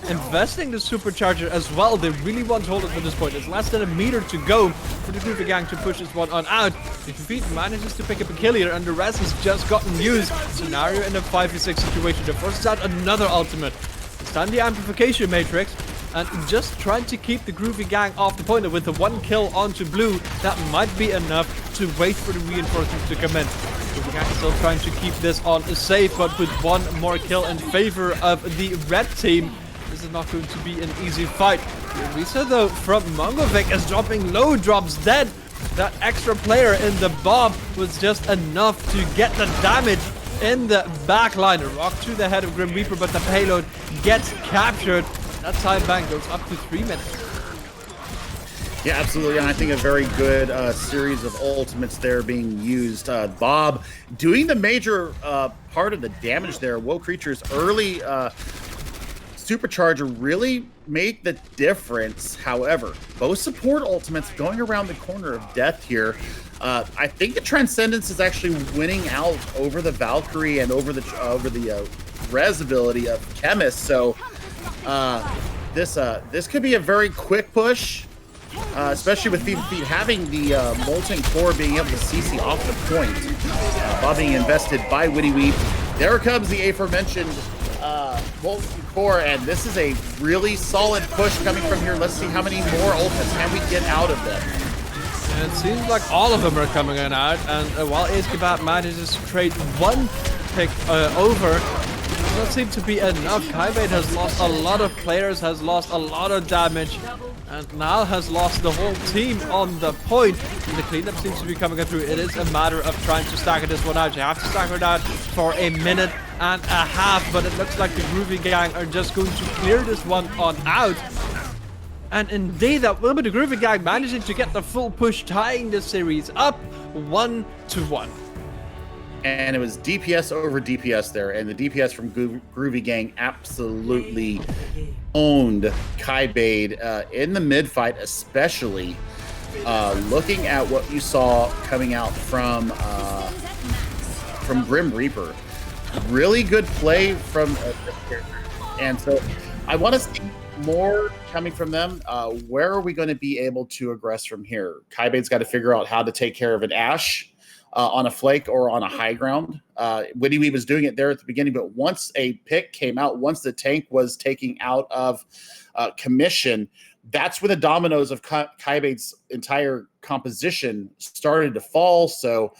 investing the supercharger as well. They really want to hold it for this point. It's less than a meter to go for the Groovy gang to push this one on out. The Defeat manages to pick up a kill here, and the rest has just gotten used. Scenario in a 5v6 situation. The first is out another ultimate. It's time the amplification matrix. And just trying to keep the Groovy gang off the point with the 1 kill onto blue. That might be enough to wait for the reinforcements to come in. Groovy gang still trying to keep this on safe, but with 1 more kill in favor of the red team. This is not going to be an easy fight. Risa though from Mongovic is dropping low, drops dead. That extra player in the bomb was just enough to get the damage in the backline. A rock to the head of Grim Reaper, but the payload gets captured. That time bank goes up to 3 minutes. Yeah, absolutely. And I think a very good series of ultimates there being used. Bob doing the major part of the damage there. Woe Creature's early supercharger really made the difference. However, both support ultimates going around the corner of death here. I think the Transcendence is actually winning out over the Valkyrie and over the res ability of Chemist. So this could be a very quick push, especially with Feet having the Molten Core being able to CC off the point. Bob being invested by Witty Weep. There comes the aforementioned Molten Core, and this is a really solid push coming from here. Let's see how many more ultimates can we get out of them. And it seems like all of them are coming in out, and while Ace Kebab manages to trade 1 pick over, does not seem to be enough. Kybaid has lost a lot of players, has lost a lot of damage, and now has lost the whole team on the point. And the cleanup seems to be coming through. It is a matter of trying to stagger this one out. You have to stagger it out for a minute and a half, but it looks like the Groovy gang are just going to clear this one on out. And indeed, that will be the Groovy gang managing to get the full push, tying the series up 1-1. And it was DPS over DPS there, and the DPS from Groovy Gang absolutely owned Kybaid in the mid fight, especially looking at what you saw coming out from Grim Reaper. Really good play from this character, and so I want to see more coming from them. Where are we going to be able to aggress from here? Kybaid's got to figure out how to take care of an Ashe on a flake or on a high ground. Witty Wee was doing it there at the beginning, but once a pick came out, once the tank was taking out of commission, that's when the dominoes of Kybaid's entire composition started to fall. So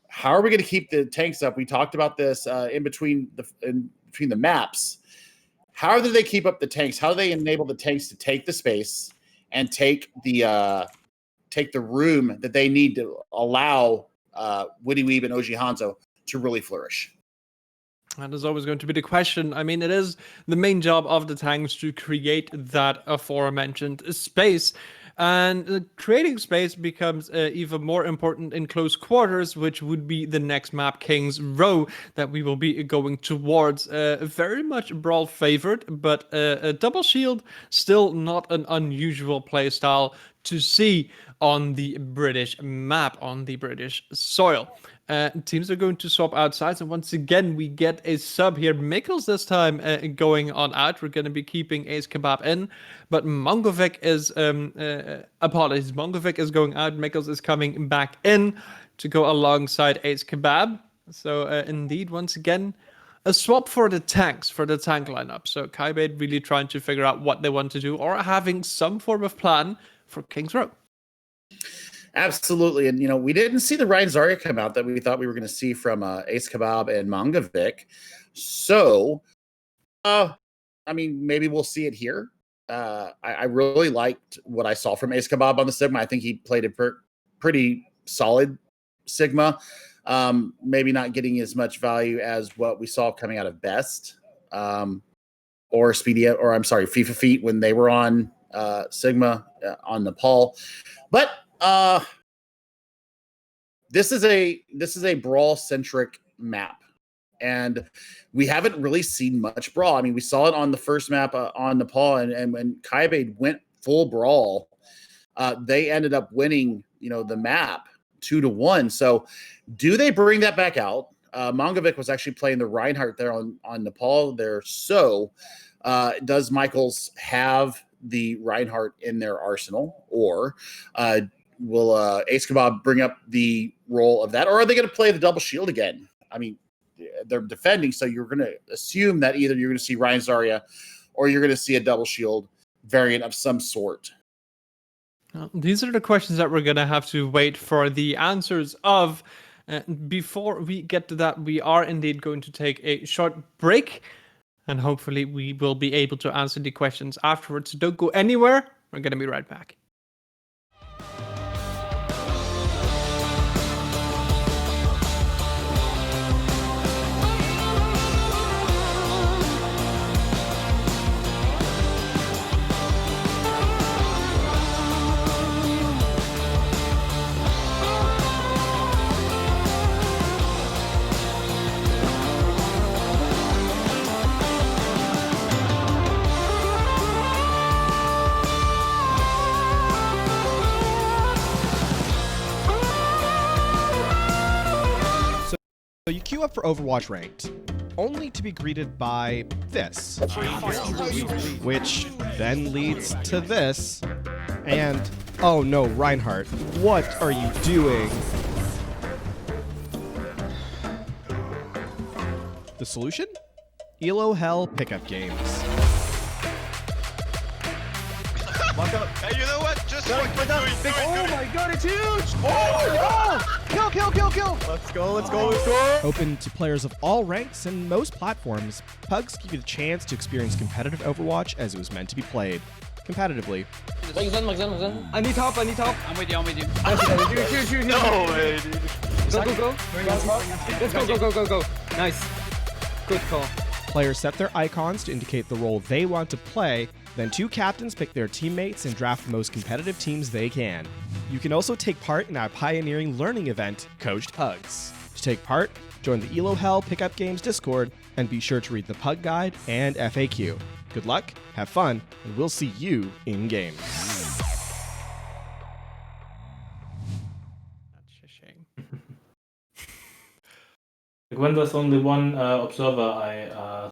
how are we going to keep the tanks up? We talked about this in between the maps. How do they keep up the tanks? How do they enable the tanks to take the space and take the room that they need to allow Witty Weeb and OG Hanzo to really flourish? That is always going to be the question. I mean, it is the main job of the tanks to create that aforementioned space. And creating space becomes even more important in close quarters, which would be the next map, King's Row, that we will be going towards. Very much Brawl favored, but a double shield, still not an unusual playstyle to see on the British map, on the British soil. Teams are going to swap outside, and once again we get a sub here. Mikkels this time going on out. We're going to be keeping Ace Kebab in, but Mongovic is apologies. Mongovic is going out. Mikkels is coming back in to go alongside Ace Kebab. So indeed, once again, a swap for the tanks, for the tank lineup. So Kybaid really trying to figure out what they want to do, or having some form of plan for King's Row. Absolutely. And, we didn't see the Ryan Zarya come out that we thought we were going to see from Ace Kebab and Mongovic. So, maybe we'll see it here. I really liked what I saw from Ace Kebab on the Sigma. I think he played a pretty solid Sigma. Maybe not getting as much value as what we saw coming out of Best or FIFA Feet when they were on Sigma on Nepal. But this is a brawl centric map, and we haven't really seen much brawl. I mean, we saw it on the first map on Nepal, and when Kybaid went full brawl, they ended up winning, the map 2-1. So do they bring that back out? Mongovic was actually playing the Reinhardt there on Nepal there. So Does Michaels have the Reinhardt in their arsenal, or will Ace Kebab bring up the role of that, or are they going to play the double shield again? I mean, they're defending, so you're going to assume that either you're going to see Ryan Zarya or you're going to see a double shield variant of some sort. These are the questions that we're going to have to wait for the answers of. Before we get to that, we are indeed going to take a short break, and hopefully we will be able to answer the questions afterwards. So don't go anywhere. We're going to be right back. So you queue up for Overwatch Ranked, only to be greeted by this, which then leads to this, and oh no, Reinhardt, what are you doing? The solution? Elo Hell pickup games. Hey, you know what? Just what we're doing. Oh my god, it's huge! Oh no! Kill! Let's go! Open to players of all ranks and most platforms, Pugs give you the chance to experience competitive Overwatch as it was meant to be played. Competitively. I need help. I'm with you. Shoot. No way, dude. Go. Let's go. Nice. Good call. Players set their icons to indicate the role they want to play, then two captains pick their teammates and draft the most competitive teams they can. You can also take part in our pioneering learning event, Coached Pugs. To take part, join the Elo Hell Pickup Games Discord, and be sure to read the Pug Guide and FAQ. Good luck, have fun, and we'll see you in-game. That's a shame. When there's only one observer, I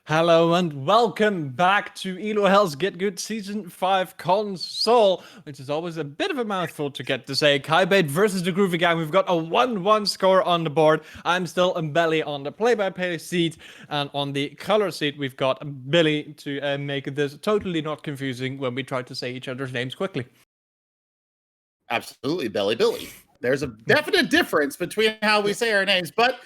Hello and welcome back to Elo Hell's Get Good Season 5 console, which is always a bit of a mouthful to get to say. Kybaid versus the Groovy Gang. We've got a 1-1 score on the board. I'm still Belly on the play-by-play seat, and on the color seat we've got Billy to make this totally not confusing when we try to say each other's names quickly. Absolutely, Belly Billy. There's a definite difference between how we say our names, but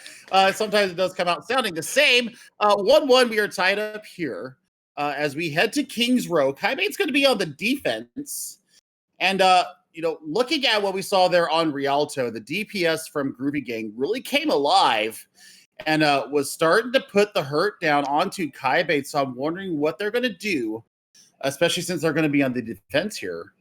sometimes it does come out sounding the same. 1-1, we are tied up here as we head to Kings Row. Kybaid's going to be on the defense. And, looking at what we saw there on Rialto, the DPS from Groovy Gang really came alive and was starting to put the hurt down onto Kybaid. So I'm wondering what they're going to do, especially since they're going to be on the defense here.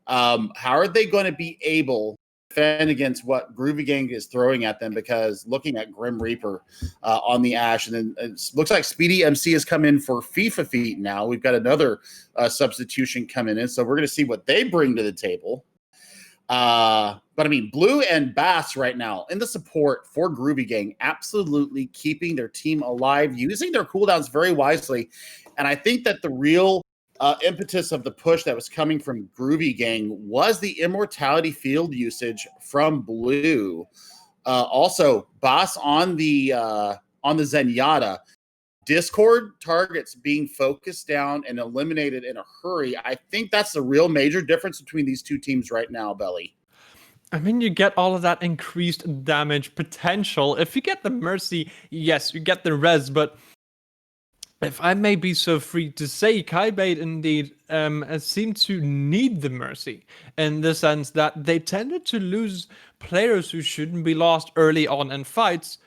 How are they going to be able defend against what Groovy Gang is throwing at them? Because looking at Grim Reaper on the Ash, and then it looks like Speedy MC has come in for FIFA feet now. We've got another substitution coming in, so we're going to see what they bring to the table. But I mean, Blue and Bass right now in the support for Groovy Gang, absolutely keeping their team alive, using their cooldowns very wisely. And I think that the real impetus of the push that was coming from Groovy Gang was the immortality field usage from Blue. Also, Boss on the Zenyatta, Discord targets being focused down and eliminated in a hurry. I think that's the real major difference between these two teams right now, Belly. I mean, you get all of that increased damage potential. If you get the Mercy, yes, you get the res, but if I may be so free to say, Kybaid indeed seemed to need the Mercy in the sense that they tended to lose players who shouldn't be lost early on in fights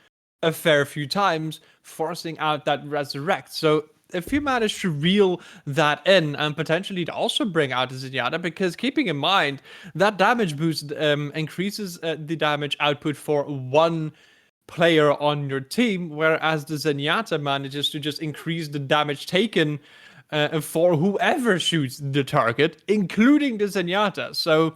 a fair few times, forcing out that Resurrect. So if you manage to reel that in and potentially to also bring out the Zenyatta, because keeping in mind that damage boost increases the damage output for one player on your team, whereas the Zenyatta manages to just increase the damage taken for whoever shoots the target, including the Zenyatta. So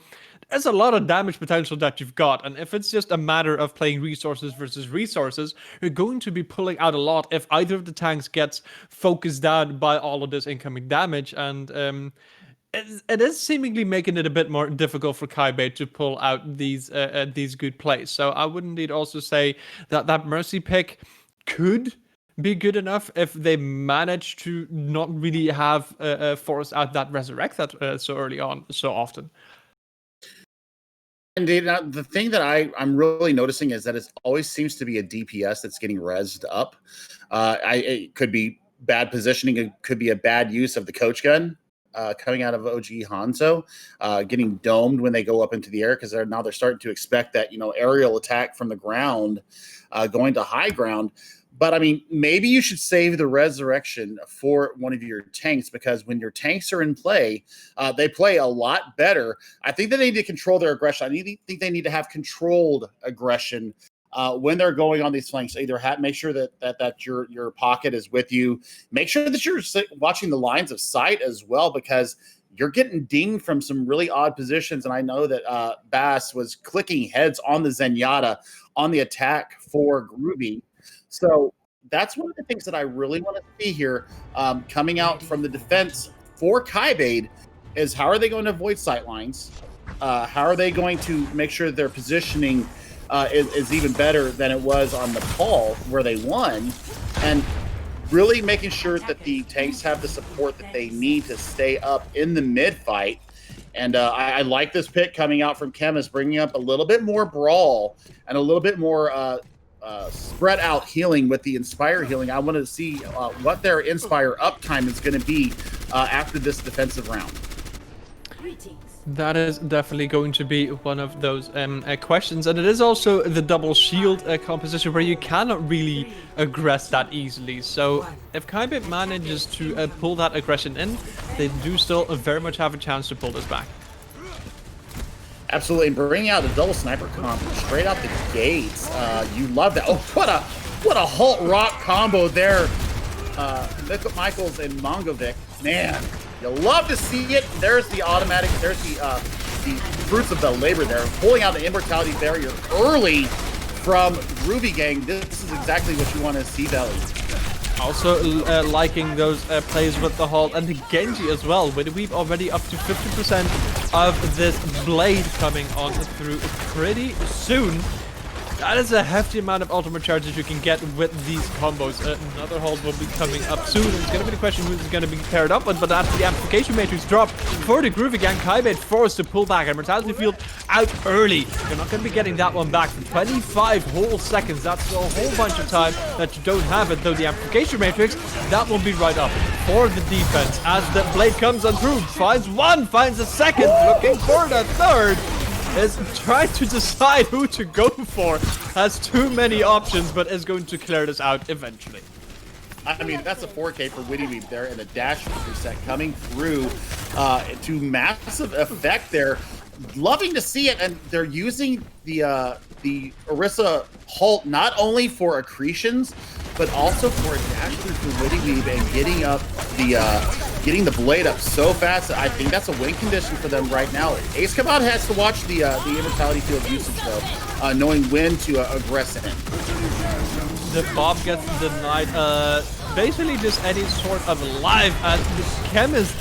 there's a lot of damage potential that you've got, and if it's just a matter of playing resources versus resources, you're going to be pulling out a lot if either of the tanks gets focused down by all of this incoming damage, and it is seemingly making it a bit more difficult for Kybaid to pull out these good plays. So I would indeed also say that that Mercy pick could be good enough if they manage to not really have force out that Resurrect that so early on so often. Indeed, the thing that I'm really noticing is that it always seems to be a DPS that's getting rezzed up. It could be bad positioning. It could be a bad use of the coach gun. Coming out of OG Hanzo, getting domed when they go up into the air, because they're starting to expect that aerial attack from the ground, going to high ground. But I mean, maybe you should save the resurrection for one of your tanks, because when your tanks are in play, they play a lot better. I think they need to control their aggression. I think they need to have controlled aggression when they're going on these flanks. Either make sure that your pocket is with you. Make sure that you're watching the lines of sight as well, because you're getting dinged from some really odd positions. And I know that Bass was clicking heads on the Zenyatta on the attack for Groovy. So that's one of the things that I really want to see here coming out from the defense for Kybaid is how are they going to avoid sight lines? How are they going to make sure their positioning is even better than it was on Nepal, where they won, and really making sure that the tanks have the support that they need to stay up in the mid fight. And I like this pick coming out from Chemist, bringing up a little bit more brawl and a little bit more spread out healing with the Inspire healing. I want to see what their Inspire uptime is going to be after this defensive round. That is definitely going to be one of those questions, and it is also the double shield composition where you cannot really aggress that easily. So if Kybaid manages to pull that aggression in, they do still very much have a chance to pull this back. Absolutely, and bringing out the double sniper comp straight out the gates. You love that. Oh, what a Halt Rock combo there. Michaels and Mongovic, man. You love to see it. There's the automatic. There's the fruits of the labor there. Pulling out the immortality barrier early from Groovy Gang. This is exactly what you want to see, Belly. Also liking those plays with the Halt and the Genji as well. We've already up to 50% of this Blade coming on through pretty soon. That is a hefty amount of ultimate charges you can get with these combos. Another hold will be coming up soon. It's going to be the question who's going to be paired up with, but after the amplification matrix drop for the Groovy gang, Kybaid forced to pull back and Mortality Field out early. You're not going to be getting that one back for 25 whole seconds. That's a whole bunch of time that you don't have it, though the amplification matrix, that will be right up for the defense as the Blade comes on through. Finds one, finds a second, looking for the third. Is trying to decide who to go for. Has too many options, but is going to clear this out eventually. I mean, that's a 4K for Witty Weave there, and the dash reset coming through to massive effect there. Loving to see it, and they're using the Orisa Halt not only for accretions, but also for a dash through for Witty Weave and getting up getting the Blade up so fast. I think that's a win condition for them right now. Ace Kybaid has to watch the Immortality Field usage though, knowing when to aggress in. The Bob gets denied basically just any sort of life, and the Chemist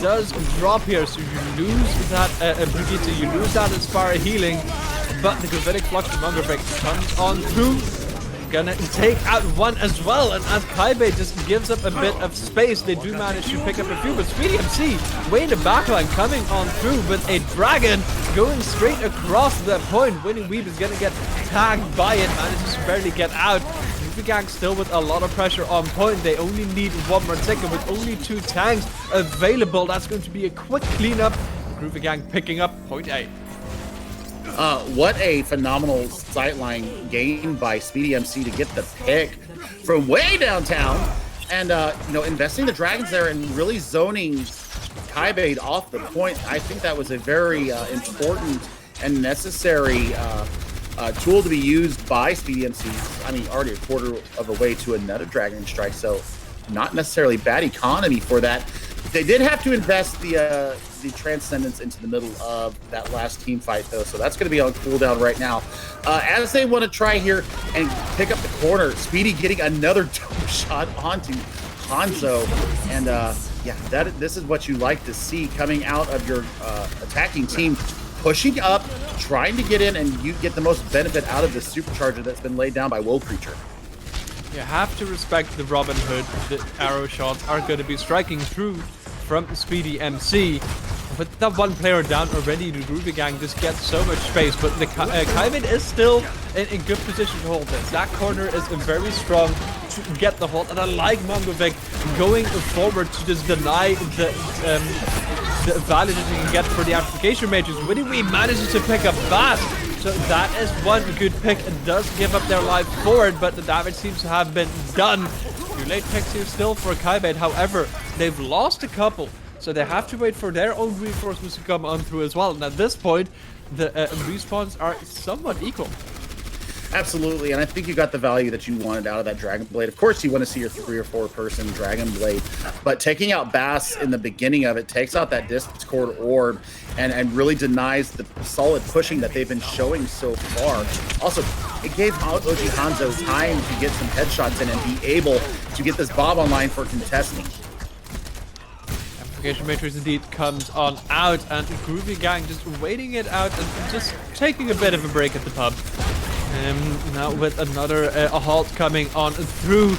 does drop here, so you lose that Brigitte, you lose that Inspire healing, but the Gravitic Flux from Hungerbeck comes on through. Gonna take out one as well, and as Kybaid just gives up a bit of space, they do manage to pick up a few, but Speedy MC way in the backline coming on through with a Dragon going straight across the point. Winning Weave is gonna get tagged by it, manages to barely get out. Groovy gang still with a lot of pressure on point. They only need one more ticket with only 2 tanks available. That's going to be a quick cleanup. Groovy gang picking up point A. What a phenomenal sightline gain by Speedy MC to get the pick from way downtown, and investing the Dragons there and really zoning Kybaid off the point. I think that was a very important and necessary tool to be used by Speedy MC. I mean, already a quarter of a way to another Dragon Strike, so not necessarily bad economy for that. They did have to invest the Transcendence into the middle of that last team fight, though, so that's going to be on cooldown right now. As they want to try here and pick up the corner, Speedy getting another dope shot onto Hanzo, and this is what you like to see coming out of your attacking team, pushing up, trying to get in, and you get the most benefit out of the supercharger that's been laid down by Woe Creature. You have to respect the Robin Hood. The arrow shots are going to be striking through from Speedy MC. With that one player down already, the Groovy gang just gets so much space, but the Kybaid is still in good position to hold this. That corner is very strong to get the hold, and I like Mongovic going forward to just deny the advantage that you can get for the amplification matrix. Witty Weave manages to pick up Bass, so that is one good pick. It does give up their life forward, but the damage seems to have been done. Few late picks here still for Kybaid. However, they've lost a couple, so they have to wait for their own reinforcements to come on through as well. And at this point, the respawns are somewhat equal. Absolutely, and I think you got the value that you wanted out of that Dragon Blade. Of course, you want to see your 3 or 4 person Dragon Blade, but taking out Bass in the beginning of it takes out that Discord orb and really denies the solid pushing that they've been showing so far. Also, it gave OG Hanzo time to get some headshots in and be able to get this Bob online for contesting. Amplification Matrix indeed comes on out, and the Groovy gang just waiting it out and just taking a bit of a break at the pub. Now with another halt coming on through.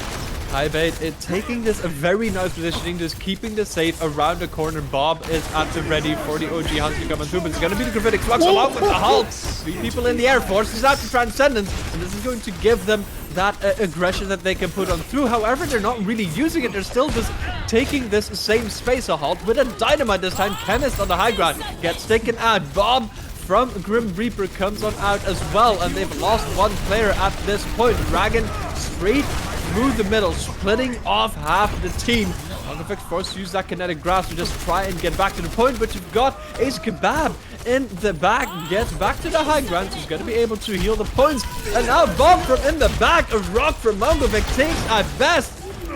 Kybaid taking this a very nice positioning, just keeping this safe around the corner. Bob is at the ready for the OG Hanzo coming through, but it's going to be the Gravitic Flux along with the halt. 3 people in the air, forces out the Transcendence, and this is going to give them that aggression that they can put on through. However, they're not really using it. They're still just taking this same space. A halt with a Dynamite this time. Chemist on the high ground gets taken out. Bob from Grim Reaper comes on out as well, and they've lost 1 player at this point. Dragon straight through the middle, splitting off half the team. Mongovic forced to use that kinetic grasp to just try and get back to the point, but you've got Ace Kybaid in the back, gets back to the high ground, so he's going to be able to heal the points. And now Bob from in the back, a rock from Mongovic takes at best.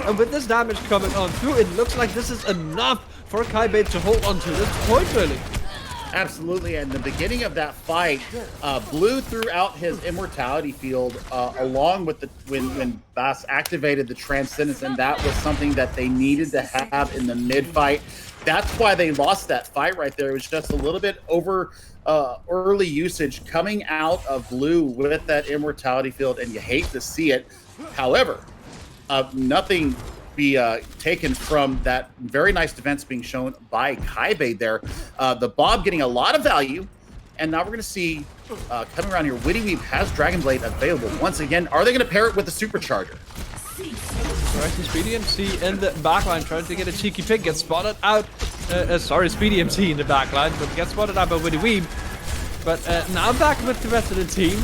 And with this damage coming on through, it looks like this is enough for Kybaid to hold on to this point, really. Absolutely, and the beginning of that fight, Blue threw out his immortality field along with when Bass activated the Transcendence, and that was something that they needed to have in the mid fight. That's why they lost that fight right there. It was just a little bit over early usage coming out of Blue with that immortality field, and you hate to see it. However, nothing be taken from that very nice defense being shown by Kybaid there. The Bob getting a lot of value, and now we're going to see coming around here, Witty Weave has Dragon Blade available. Once again, are they going to pair it with the Supercharger? Right, so Speedy MC in the backline trying to get a cheeky pick, gets spotted out. Sorry, Speedy MC in the backline, but gets spotted out by Witty Weave. But now back with the rest of the team.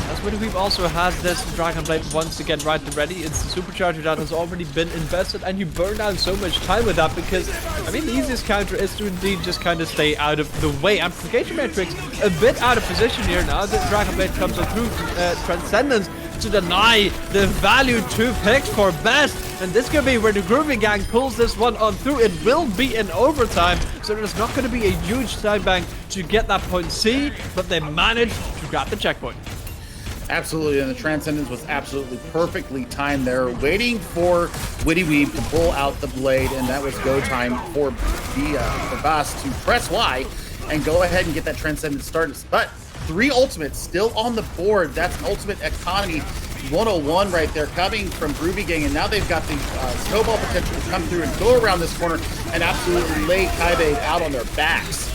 As Witty Weave also has this Dragon Blade once again right and ready. It's the Supercharger that has already been invested, and you burn down so much time with that because, I mean, the easiest counter is to indeed just kind of stay out of the way. Amplification Matrix a bit out of position here now. The Dragon Blade comes on through Transcendence to deny the value 2 picks for best, and this could be where the Groovy gang pulls this one on through. It will be in overtime, so there's not going to be a huge time bank to get that point C, but they managed to grab the checkpoint. Absolutely, and the Transcendence was absolutely perfectly timed there, waiting for Witty Weave to pull out the blade, and that was go time for Bass to press Y and go ahead and get that Transcendence started. But 3 ultimates still on the board. That's an ultimate economy 101 right there coming from Groovy Gang, and now they've got the snowball potential to come through and go around this corner and absolutely lay Kybaid out on their backs.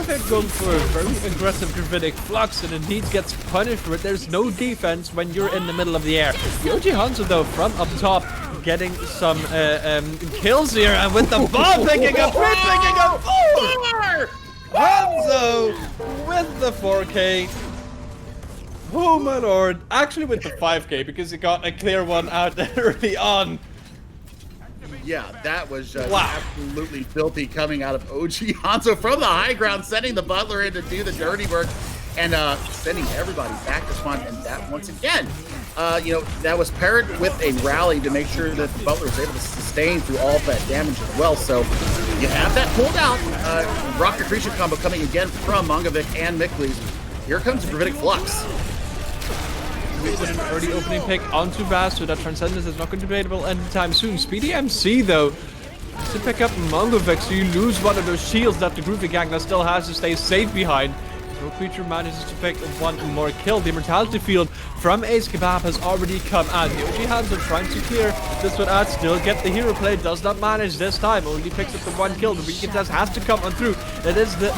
They're going for a very aggressive Gravitic Flux, and indeed gets punished for it. There's no defense when you're in the middle of the air. Yoji Hanzo, though, from up top, getting some kills here, and with the bomb picking up 4! Hanzo with the 4K. Oh my lord. Actually with the 5K, because he got a clear one out early on. Yeah, that was just absolutely filthy coming out of OG Hanzo from the high ground, sending the Butler in to do the dirty work and sending everybody back to spawn. And that, once again, that was paired with a rally to make sure that the Butler was able to sustain through all of that damage as well. So you have that pulled out. Rocket Creature combo coming again from Mongovic and Mikleys. Here comes the Gravitic Flux. With an early opening pick onto Bass, so that Transcendence is not going to be available anytime soon. Speedy MC, though, to pick up Mongovic, so you lose one of those shields that the Groovy gang that still has to stay safe behind. No Creature manages to pick one more kill. The Immortality Field from Ace Kebab has already come out. The OG Hands are trying to clear this one out, still get the hero play, does not manage this time, only picks up the 1 kill. The weekend test has to come on through. It is the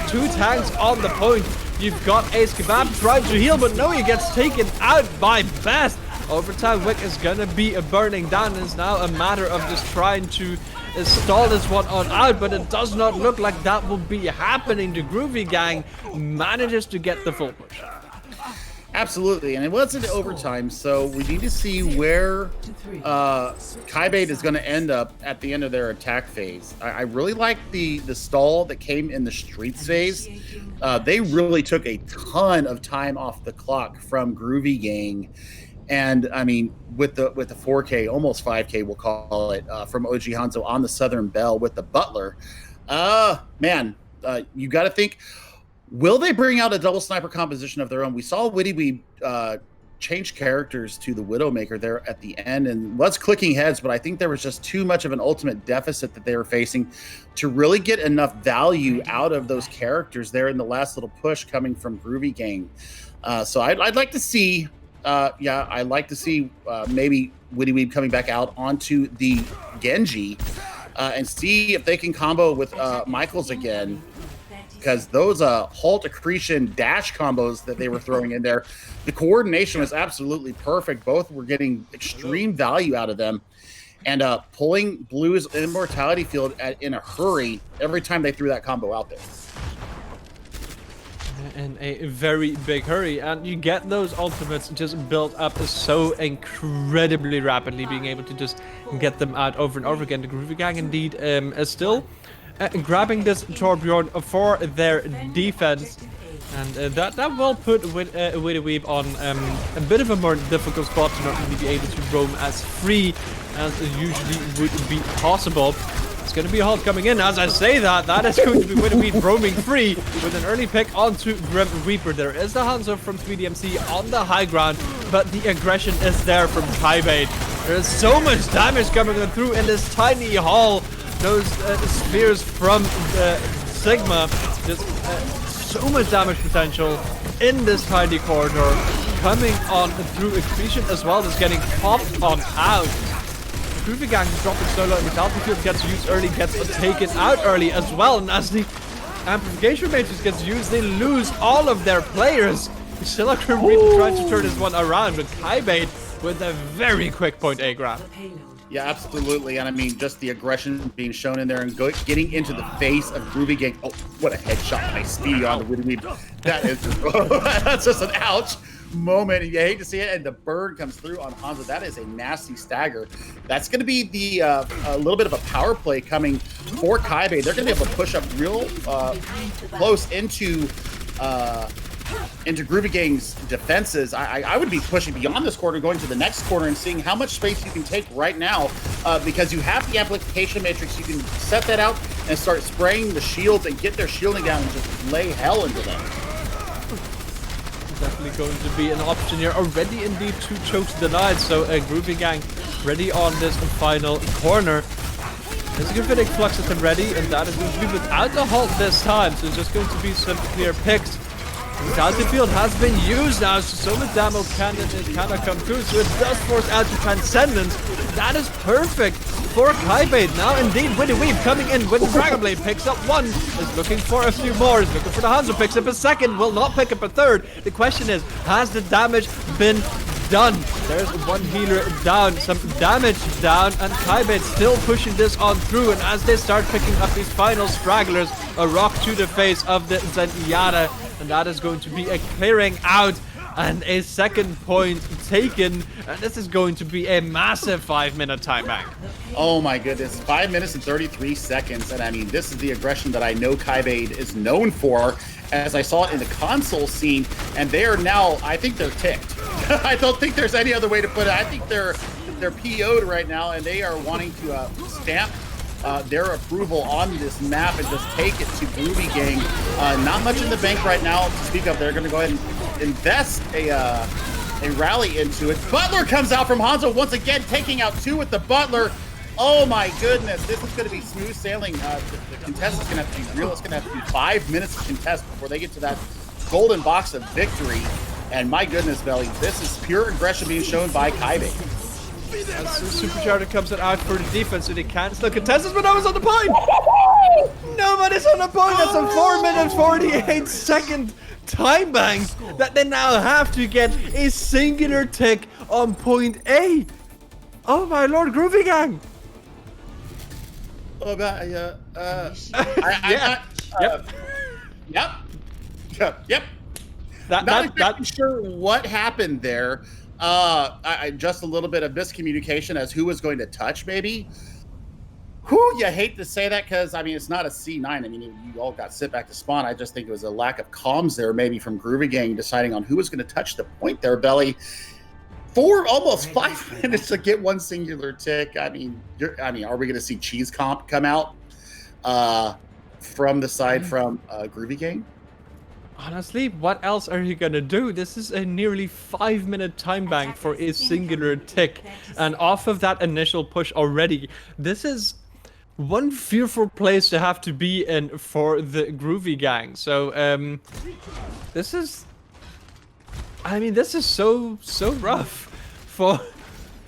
2 tanks on the point. You've got Ace Kebab trying to heal, but no, he gets taken out by Best. Overtime Wick is gonna be a burning down. It's now a matter of just trying to stall this one on out, but it does not look like that will be happening. The Groovy gang manages to get the full push. Absolutely, and it wasn't overtime, so we need to see where Kybaid is going to end up at the end of their attack phase. I really like the stall that came in the streets phase. They really took a ton of time off the clock from Groovy Gang, and I mean with the 4K, almost 5K, we'll call it, from OG Hanzo on the Southern Belle with the Butler. You got to think. Will they bring out a double sniper composition of their own? We saw Witty Weave change characters to the Widowmaker there at the end and was clicking heads, but I think there was just too much of an ultimate deficit that they were facing to really get enough value out of those characters there in the last little push coming from Groovy Gang. So I'd like to see, I'd like to see maybe Witty Weave coming back out onto the Genji and see if they can combo with Michaels again. Because those halt accretion dash combos that they were throwing in there, the coordination was absolutely perfect. Both were getting extreme value out of them, and pulling Blue's immortality field in a hurry every time they threw that combo out there. In a very big hurry, and you get those ultimates just built up so incredibly rapidly, being able to just get them out over and over again. The Groovy Gang indeed is still grabbing this Torbjorn for their defense, and that will put Witty Weave on a bit of a more difficult spot to not really be able to roam as free as usually would be possible. going to be a halt coming in. As I say that, that is going to be Winneweed roaming free with an early pick onto Grim Reaper. There is the Hanzo from 3DMC on the high ground, but the aggression is there from Kybaid. There is so much damage coming through in this tiny hall. Those spears from Sigma, just so much damage potential in this tiny corridor. Coming on through Accretion as well, just getting popped on out. Groovy Gang is dropping solo, and the Battlefield gets used early, gets taken out early as well. And as the Amplification Matrix gets used, they lose all of their players. Still a Grim Reaper trying to turn this one around, but Kybaid with a very quick point A grab. Yeah, absolutely. And I mean, just the aggression being shown in there and getting into the face of Groovy Gang. Oh, what a headshot by Speedy on the Winneweed. That is just, that's just an ouch moment. You hate to see it. And the bird comes through on Hanzo. That is a nasty stagger. That's going to be the a little bit of a power play coming for Kybaid. They're going to be able to push up real close into Groovy Gang's defenses. I would be pushing beyond this quarter, going to the next quarter and seeing how much space you can take right now, because you have the Amplification Matrix. You can set that out and start spraying the shields and get their shielding down and just lay hell into them. Definitely going to be an option here. Already indeed 2 chokes denied, so Groovy Gang ready on this final corner. There's a Gravitic Flux at them ready, and that is going to be without the halt this time, so it's just going to be some clear picks. The Battlefield has been used now, so much damage cannot come through, so it does force out to Transcendence. That is perfect for Kybaid. Now indeed, Winneweed coming in with the Dragon Blade, picks up 1, is looking for a few more, is looking for the Hanzo, picks up a second, will not pick up a third. The question is, has the damage been done? There's 1 healer down, some damage down, and Kybaid still pushing this on through, and as they start picking up these final stragglers, a rock to the face of the Zenyatta, and that is going to be a clearing out and a second point taken, and this is going to be a massive 5-minute time bank. Oh my goodness, 5 minutes and 33 seconds, and I mean, this is the aggression that I know Kybaid is known for, as I saw it in the console scene, and they are now, I think they're ticked. I don't think there's any other way to put it. I think they're PO'd right now, and they are wanting to stamp their approval on this map and just take it to Groovy Gang. Not much in the bank right now to speak of. They're going to go ahead and invest a rally into it. Butler comes out from Hanzo once again, taking out 2 with the Butler. Oh my goodness, this is going to be smooth sailing. The contest is going to have to be real. It's going to have to be 5 minutes to contest before they get to that golden box of victory. And my goodness, Belly, this is pure aggression being shown by Kybaid. As the Supercharger comes out for the defense, so they can't still contest this, but no one's on the point! Nobody's on the point! That's a 4 minute 48 second time bank that they now have to get a singular tick on point A. Oh my lord, Groovy Gang! Oh god, Yep. Not exactly sure what happened there. Just a little bit of miscommunication as who was going to touch, maybe. Whew, you hate to say that because, I mean, it's not a C9. I mean, you all got sent back to spawn. I just think it was a lack of comms there, maybe from Groovy Gang deciding on who was going to touch the point there, Belly. For almost 5 minutes to get 1 singular tick. I mean, are we going to see Cheese Comp come out from the side from Groovy Gang? Honestly, what else are you gonna do? This is a nearly 5 minute time bank for a singular tick. And off of that initial push already, this is one fearful place to have to be in for the Groovy Gang. So, this is... I mean, this is so rough for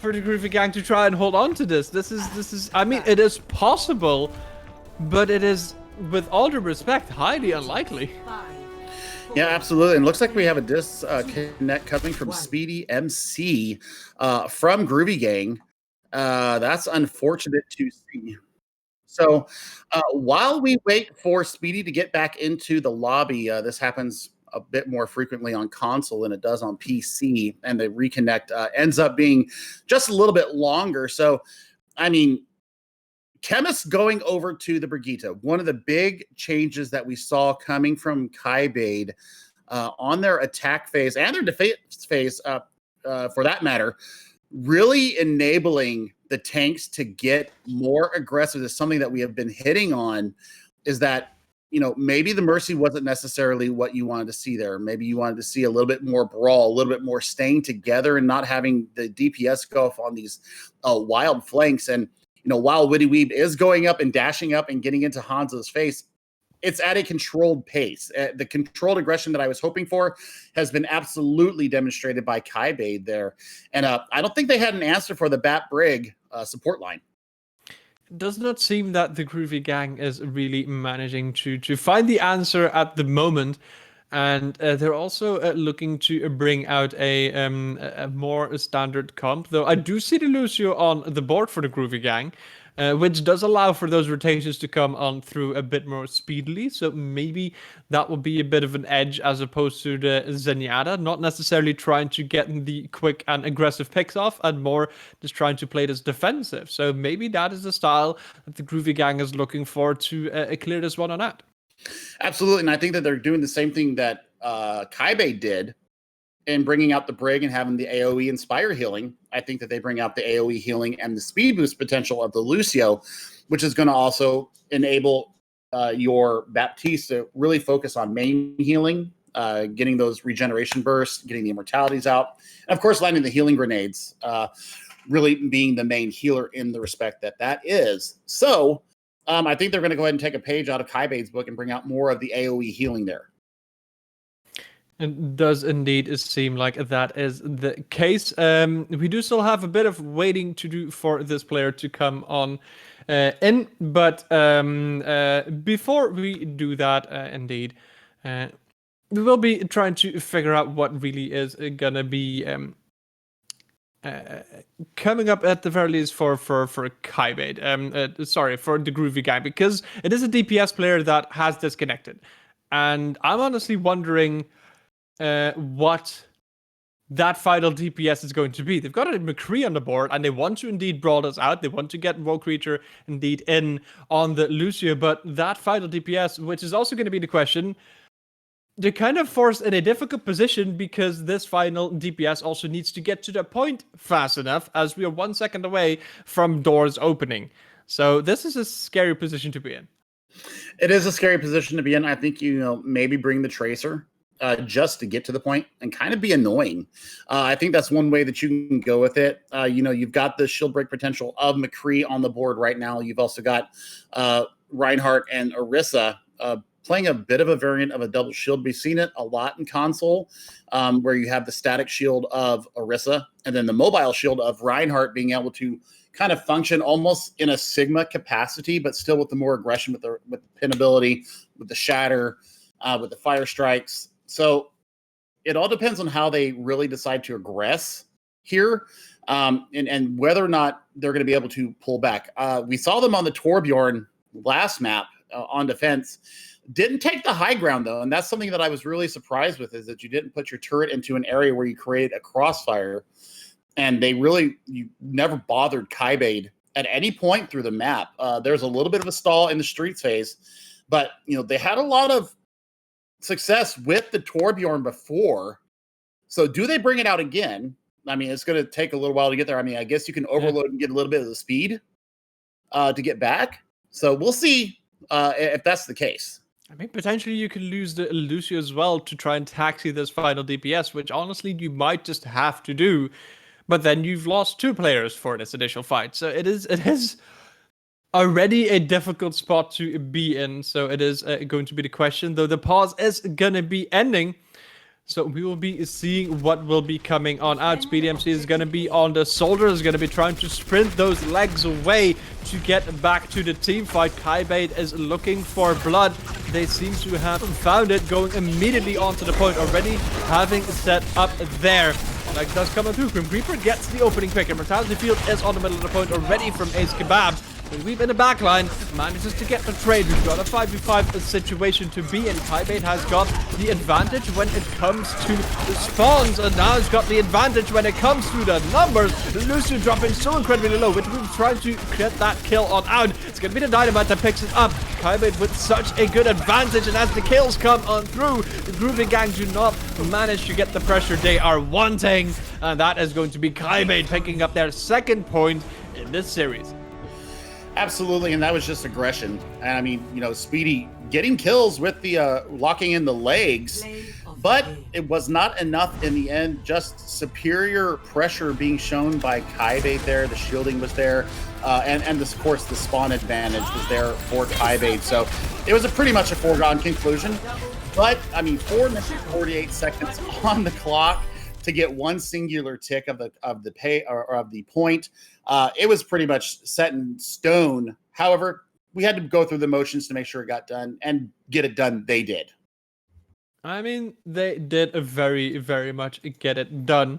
the Groovy Gang to try and hold on to this. This is... I mean, it is possible, but it is, with all due respect, highly unlikely. Yeah, absolutely. And looks like we have a disconnect coming from Speedy MC from Groovy Gang. That's unfortunate to see. So while we wait for Speedy to get back into the lobby, this happens a bit more frequently on console than it does on PC, and the reconnect ends up being just a little bit longer. So, I mean, Chemist going over to the Brigitte, one of the big changes that we saw coming from Kybaid on their attack phase and their defense phase, for that matter, really enabling the tanks to get more aggressive is something that we have been hitting on, is that, maybe the Mercy wasn't necessarily what you wanted to see there. Maybe you wanted to see a little bit more brawl, a little bit more staying together and not having the DPS go off on these wild flanks. And, while Witty Weeb is going up and dashing up and getting into Hanzo's face, it's at a controlled pace. The controlled aggression that I was hoping for has been absolutely demonstrated by Kybaid there. And I don't think they had an answer for the Bat Brig support line. It does not seem that the Groovy gang is really managing to find the answer at the moment. And they're also looking to bring out a more standard comp. Though I do see the Lucio on the board for the Groovy gang, which does allow for those rotations to come on through a bit more speedily. So maybe that will be a bit of an edge as opposed to the Zenyatta. Not necessarily trying to get the quick and aggressive picks off, and more just trying to play this defensive. So maybe that is the style that the Groovy gang is looking for to clear this one on out. Absolutely, and I think that they're doing the same thing that Kybaid did in bringing out the Brig and having the AoE Inspire healing. I think that they bring out the AoE healing and the speed boost potential of the Lucio, which is going to also enable your Baptiste to really focus on main healing, getting those regeneration bursts, getting the immortalities out, and of course landing the healing grenades, really being the main healer in the respect that is. So I think they're going to go ahead and take a page out of Kybaid's book and bring out more of the AoE healing there. It does indeed seem like that is the case. We do still have a bit of waiting to do for this player to come on in, but before we do that, indeed, we will be trying to figure out what really is gonna be coming up at the very least for Kybaid. Sorry, for the Groovy guy, because it is a DPS player that has disconnected, and I'm honestly wondering what that final DPS is going to be. They've got a McCree on the board, and they want to indeed brawl us out. They want to get Rogue Creature indeed in on the Lucio, but that final DPS, which is also going to be the question, they're kind of forced in a difficult position because this final DPS also needs to get to the point fast enough, as we are 1 second away from doors opening. So this is a scary position to be in. It is a scary position to be in. I think, maybe bring the Tracer just to get to the point and kind of be annoying. I think that's one way that you can go with it. You've got the shield break potential of McCree on the board right now. You've also got Reinhardt and Orisa playing a bit of a variant of a double shield. We've seen it a lot in console, where you have the static shield of Orisa and then the mobile shield of Reinhardt being able to kind of function almost in a Sigma capacity, but still with the more aggression, with the pin ability, with the shatter, with the fire strikes. So it all depends on how they really decide to aggress here, and whether or not they're going to be able to pull back. We saw them on the Torbjorn last map on defense. Didn't take the high ground, though, and that's something that I was really surprised with, is that you didn't put your turret into an area where you create a crossfire, and you never bothered Kybaid at any point through the map. There's a little bit of a stall in the streets phase, but they had a lot of success with the Torbjorn before. So do they bring it out again? I mean, it's going to take a little while to get there. I mean, I guess you can overload and get a little bit of the speed to get back. So we'll see if that's the case. I mean, potentially you can lose the Lucio as well to try and taxi this final DPS, which honestly you might just have to do. But then you've lost 2 players for this initial fight. So it is already a difficult spot to be in. So it is going to be the question, though the pause is going to be ending. So we will be seeing what will be coming on out. Speedy MC is going to be on the soldier, is going to be trying to sprint those legs away to get back to the team fight. Kybaid is looking for blood. They seem to have found it, going immediately onto the point already, having set up there. Like does come through. Grim Reaper gets the opening pick. Immortality Field is on the middle of the point already from Ace Kebab. But Weeb in the back line manages to get the trade. We've got a 5v5 situation to be in. Kybaid has got the advantage when it comes to the spawns, and now has got the advantage when it comes to the numbers. Lucio dropping so incredibly low, but we're trying to get that kill on out. It's going to be the Dynamite that picks it up. Kybaid with such a good advantage, and as the kills come on through, the Groovy gang do not manage to get the pressure they are wanting, and that is going to be Kybaid picking up their second point in this series. Absolutely, and that was just aggression. And I mean, Speedy getting kills with the locking in the legs, but it was not enough in the end. Just superior pressure being shown by Kybaid there. The shielding was there, and of course the spawn advantage was there for Kybaid. So it was pretty much a foregone conclusion. But I mean, 4 minutes and 48 seconds on the clock to get one singular tick of the point. It was pretty much set in stone. However, we had to go through the motions to make sure it got done, and get it done. They did. I mean, they did very, very much get it done.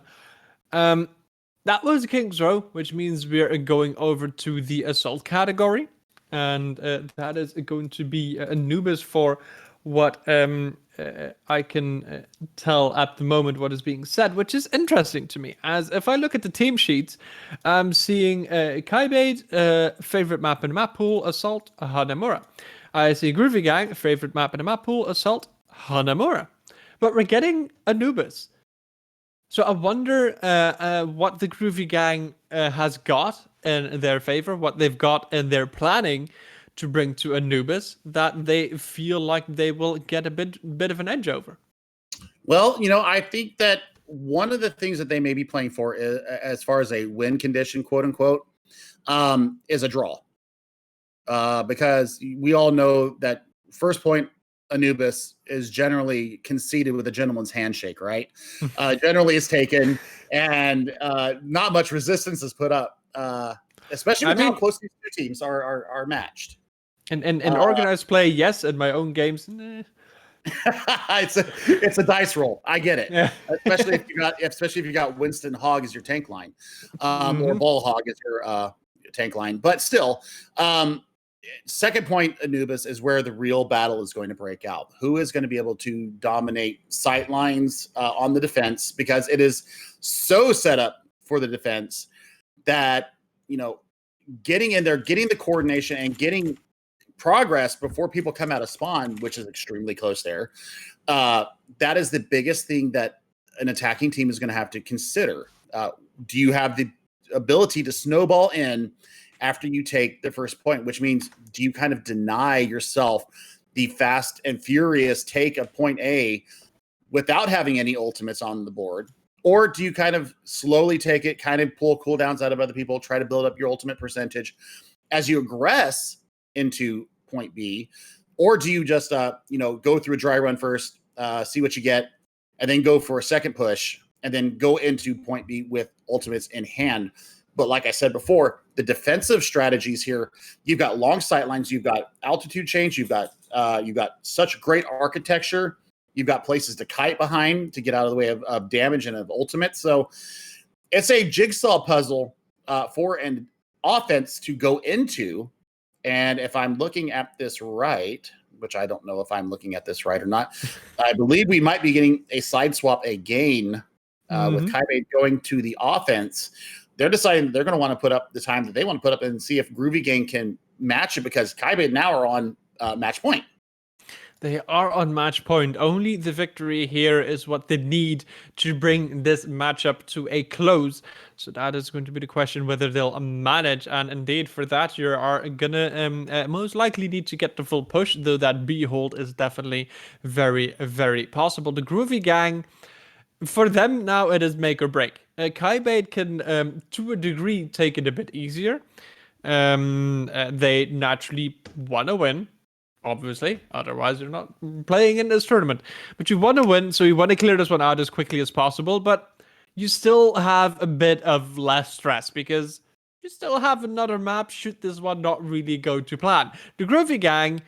That was King's Row, which means we're going over to the assault category, and that is going to be Anubis for what I can tell at the moment what is being said, which is interesting to me. As if I look at the team sheets, I'm seeing Kybaid, favorite map in the map pool, Assault, Hanamura. I see Groovy Gang, favorite map in the map pool, Assault, Hanamura. But we're getting Anubis. So I wonder what the Groovy Gang has got in their favor, what they've got in their planning to bring to Anubis that they feel like they will get a bit of an edge over. Well, I think that one of the things that they may be playing for is, as far as a win condition, quote unquote, is a draw. Because we all know that first point Anubis is generally conceded with a gentleman's handshake, right? Generally is taken, and not much resistance is put up, especially with how close these two teams are matched. And organized play, yes. In my own games, nah. it's a dice roll. I get it. Yeah. especially if you got Winston Hogg as your tank line, or Ball Hog as your tank line. But still, second point Anubis is where the real battle is going to break out. Who is going to be able to dominate sight lines on the defense, because it is so set up for the defense that getting in there, getting the coordination, and getting progress before people come out of spawn, which is extremely close there. That is the biggest thing that an attacking team is going to have to consider. Do you have the ability to snowball in after you take the first point, which means do you kind of deny yourself the fast and furious take of point A without having any ultimates on the board? Or do you kind of slowly take it, kind of pull cooldowns out of other people, try to build up your ultimate percentage as you aggress into point B? Or do you just go through a dry run first, see what you get, and then go for a second push, and then go into point B with ultimates in hand? But like I said before, the defensive strategies here, you've got long sight lines, you've got altitude change, you've got such great architecture, you've got places to kite behind to get out of the way of damage and of ultimate. So it's a jigsaw puzzle for an offense to go into. And if I'm looking at this right, which I don't know if I'm looking at this right or not, I believe we might be getting a side swap again with Kybaid going to the offense. They're deciding they're going to want to put up the time that they want to put up and see if Groovy Gang can match it, because Kybaid now are on match point. They are on match point. Only the victory here is what they need to bring this matchup to a close. So that is going to be the question, whether they'll manage. And indeed, for that, you are going to most likely need to get the full push, though that B hold is definitely very, very possible. The Groovy Gang, for them now, it is make or break. Kybaid can, to a degree, take it a bit easier. They naturally want to win, obviously. Otherwise, you're not playing in this tournament. But you want to win, so you want to clear this one out as quickly as possible. But you still have a bit of less stress, because you still have another map should this one not really go to plan. The Groovy Gang,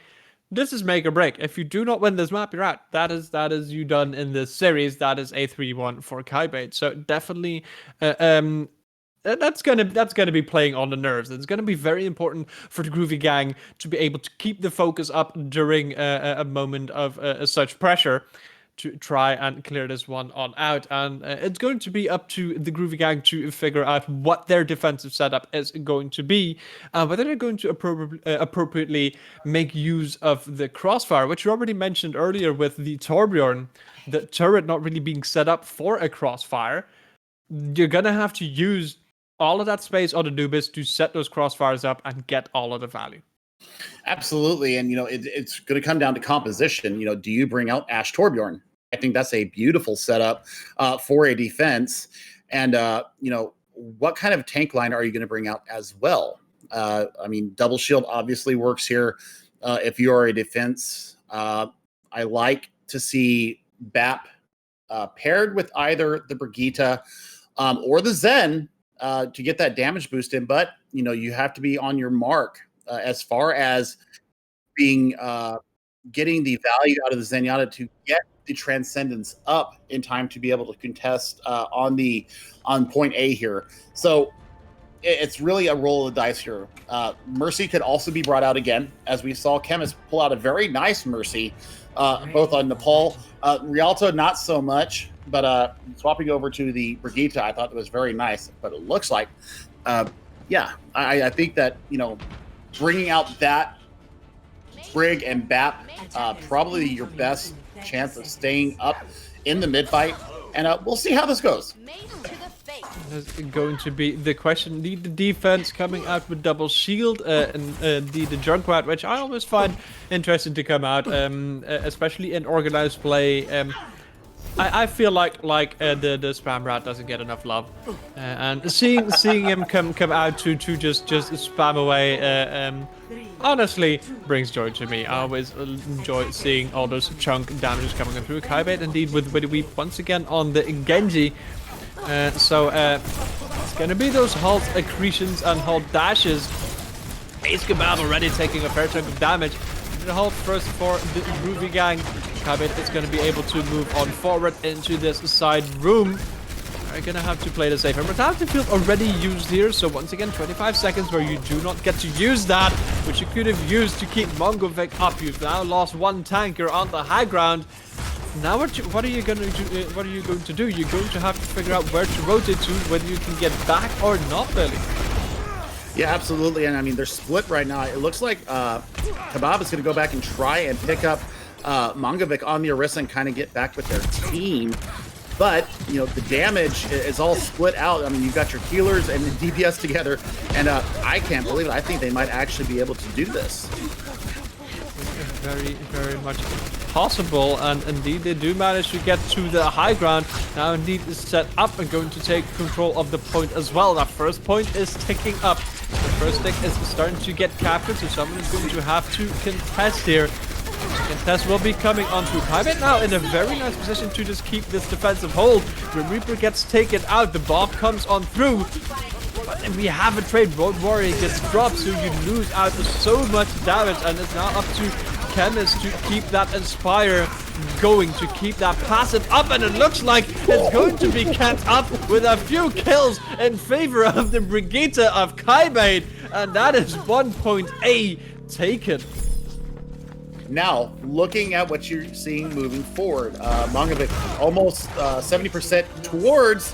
this is make or break. If you do not win this map, you're out. That is you done in this series. That is a 3-1 for Kybaid. So definitely That's gonna be playing on the nerves. It's gonna be very important for the Groovy gang to be able to keep the focus up during a moment of such pressure, to try and clear this one on out. And it's going to be up to the Groovy gang to figure out what their defensive setup is going to be, whether they're going to appropriately make use of the crossfire, which you already mentioned earlier with the Torbjorn, the turret not really being set up for a crossfire. You're gonna have to use all of that space on the Anubis to set those crossfires up and get all of the value. Absolutely. And, it's going to come down to composition. Do you bring out Ash Torbjorn? I think that's a beautiful setup for a defense. And, what kind of tank line are you going to bring out as well? Double shield obviously works here if you are a defense. I like to see BAP paired with either the Brigitte or the Zen to get that damage boost in. But, you have to be on your mark as far as being getting the value out of the Zenyatta to get the Transcendence up in time to be able to contest on point A here. So it's really a roll of the dice here. Mercy could also be brought out again, as we saw Chemist pull out a very nice Mercy, both on Nepal. Rialto, not so much, but swapping over to the Brigitte, I thought it was very nice. But it looks like, I think that, bringing out that Brig and BAP, probably your best chance of staying up in the mid-fight. And we'll see how this goes. That's going to be the question. The defense coming out with double shield and the Junkrat, which I always find interesting to come out, especially in organized play. I feel like the spam rat doesn't get enough love, and seeing him come out to just spam away, honestly brings joy to me. I always enjoy seeing all those chunk damages coming through. Kybaid indeed with the weep once again on the Genji. So it's gonna be those halt accretions and halt dashes. Ace Kebab already taking a fair chunk of damage. The halt first for the Groovy gang. Kybaid is going to be able to move on forward into this side room. They're going to have to play the safe. And mortality field already used here, so once again 25 seconds where you do not get to use that, which you could have used to keep Mongovic up. You've now lost one tank. You're on the high ground. Now what are you going to do? What are you going to do? You're going to have to figure out where to rotate to, whether you can get back or not, really. Yeah, absolutely. And they're split right now. It looks like Kebab is going to go back and try and pick up Mongovic on the Orisa and kind of get back with their team. But, the damage is all split out. You've got your healers and the DPS together. And I can't believe it. I think they might actually be able to do this. Very, very much possible. And indeed, they do manage to get to the high ground. Now, indeed, is set up and going to take control of the point as well. That first point is ticking up. The first tick is starting to get captured, so someone is going to have to contest here. Contest will be coming on through Kybaid now in a very nice position to just keep this defensive hold. The Reaper gets taken out, the bomb comes on through. But we have a trade. Road Warrior gets dropped, so you lose out so much damage, and it's now up to Chemist to keep that Inspire going, to keep that passive up, and it looks like it's going to be kept up with a few kills in favor of the Brigitte of Kybaid, and that is 1.A taken. Now, looking at what you're seeing moving forward, Mongovic almost 70% towards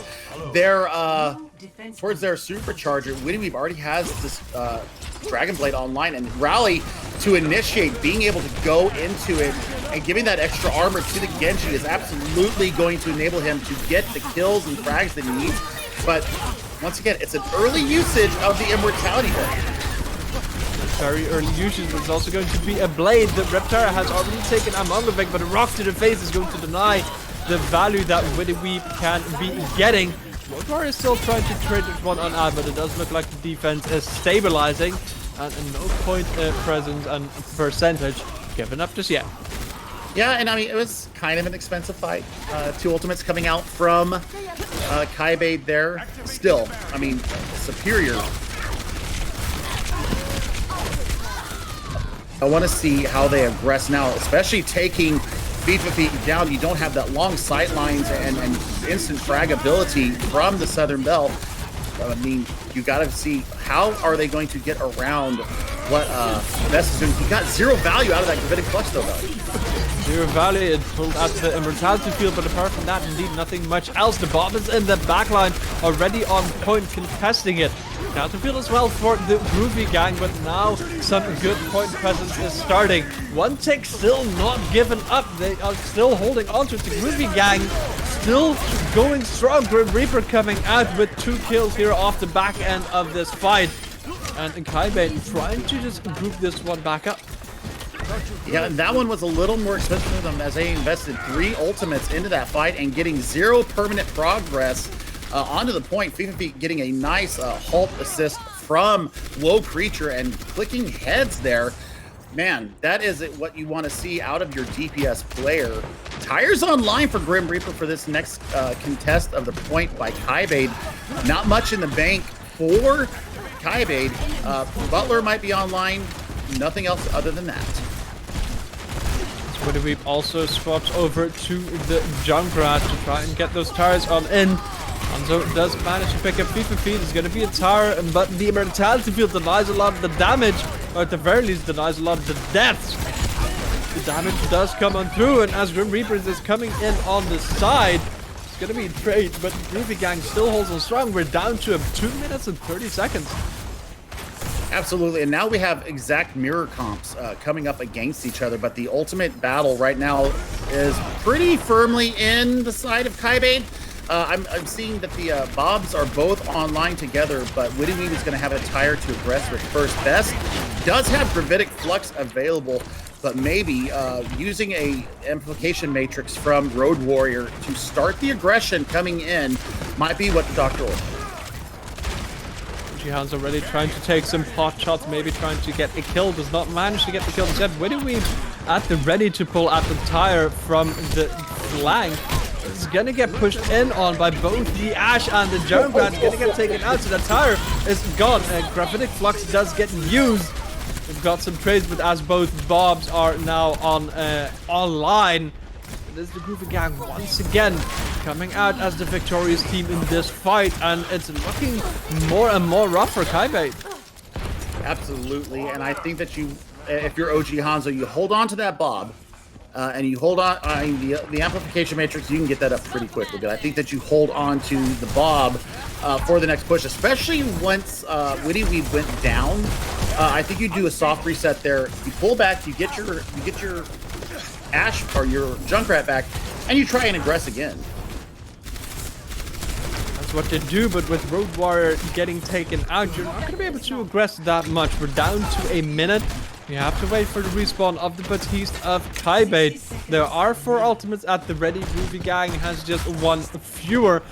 their supercharger. Winnieweave already has this Dragon Blade online, and Rally to initiate, being able to go into it and giving that extra armor to the Genji is absolutely going to enable him to get the kills and frags that he needs. But once again, it's an early usage of the Immortality Blade. Very early usage, but it's also going to be a blade. The Reptile has already taken Mongovic, but a rock to the face is going to deny the value that Winnieweave can be getting. Roadwarrior is still trying to trade this one on out, but it does look like the defense is stabilizing, and no point presence and percentage given up just yet. Yeah, and it was kind of an expensive fight. Two ultimates coming out from Kybaid there. Still, superior. I want to see how they aggress now, especially taking feet down. You don't have that long sight lines and instant frag ability from the Southern Belle. I mean, you got to see how are they going to get around what Best is doing. He got zero value out of that Gravitic Flux, though. Zero value, it pulled out the Immortality Field, but apart from that, indeed nothing much else. The Bob is in the backline, already on point, contesting it. Counterfield as well for the Groovy gang, but now some good point presence is starting. One tick still not given up. They are still holding on to it. The Groovy gang still going strong. Grim Reaper coming out with 2 kills here off the back end of this fight. And Kybaid trying to just group this one back up. Yeah, and that one was a little more expensive for them as they invested 3 ultimates into that fight and getting 0 permanent progress onto the point. FIFA getting a nice halt assist from Low Creature and clicking heads there. Man, that is what you want to see out of your DPS player. Tires online for Grim Reaper for this next contest of the point by Kybaid. Not much in the bank for Kybaid. Butler might be online. Nothing else other than that. Twitter also swaps over to the Junkrat to try and get those tires on in. Hanzo does manage to pick up FIFA Feed. It's going to be a tire, but the Immortality Field denies a lot of the damage, or at the very least denies a lot of the deaths. The damage does come on through, and as Grim Reapers is coming in on the side, it's going to be a trade, but Groovy gang still holds on strong. We're down to 2 minutes and 30 seconds. Absolutely, and now we have exact mirror comps coming up against each other, but the ultimate battle right now is pretty firmly in the side of Kybaid. I'm seeing that the Bobs are both online together, but Wittyweed is going to have a tire to aggress with first. Best does have Gravitic Flux available, but maybe using a amplification matrix from Road Warrior to start the aggression coming in might be what the doctor will. Jihan's already trying to take some pot shots, maybe trying to get a kill, does not manage to get the kill. Instead, Wittyweed at the ready to pull out the tire from the flank. It's gonna get pushed in on by both the Ash and the Junkrat. It's gonna get taken out, so the tire is gone. Gravitic Flux does get used. We've got some trades, but as both Bobs are now on online, it is the Groovy gang once again coming out as the victorious team in this fight, and it's looking more and more rough for Kybaid. Absolutely, and I think that you, if you're OG Hanzo, you hold on to that Bob, and you hold on. The amplification matrix, you can get that up pretty quickly. But I think that you hold on to the Bob for the next push, especially once Wittyweed went down. I think you do a soft reset there. You pull back, you get your Ash or your Junkrat back, and you try and aggress again. That's what they do, but with Road Warrior getting taken out, you're not going to be able to aggress that much. We're down to a minute. You have to wait for the respawn of the Batiste of Kybaid. There are 4 ultimates at the ready. Groovy gang has just 1 fewer.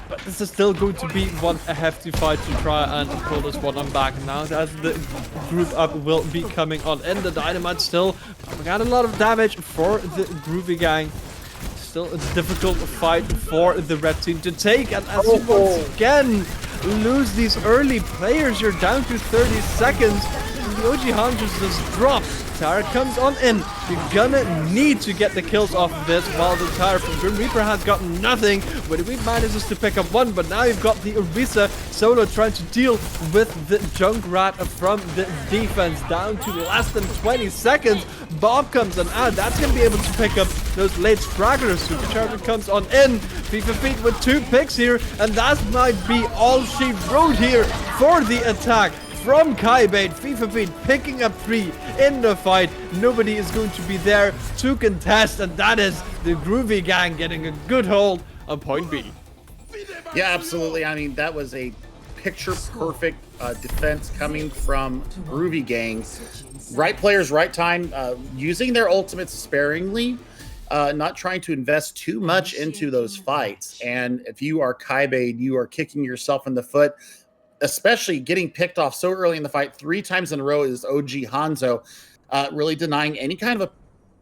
But this is still going to be a hefty fight to try and pull this one on back. Now as the group up will be coming on in, the Dynamite still got a lot of damage for the Groovy gang. Still a difficult fight for the red team to take, and as you once again lose these early players, you're down to 30 seconds. The OG Hunters just drop. Tire comes on in. You're gonna need to get the kills off of this, while the tire from Grim Reaper has gotten nothing. Wittyweed manages to pick up 1, but now you've got the Orisa solo trying to deal with the Junkrat from the defense. Down to less than 20 seconds. Bob comes on out. That's gonna be able to pick up those late stragglers. Supercharger comes on in. FIFA Feet with 2 picks here, and that might be all she wrote here for the attack from Kybaid. FIFA Feed picking up 3 in the fight. Nobody is going to be there to contest, and that is the Groovy gang getting a good hold on point B. Yeah, absolutely. I mean, that was a picture-perfect defense coming from Groovy gang. Right players, right time, using their ultimates sparingly, not trying to invest too much into those fights. And if you are Kybaid, you are kicking yourself in the foot, especially getting picked off so early in the fight. 3 times in a row is OG Hanzo, really denying any kind of a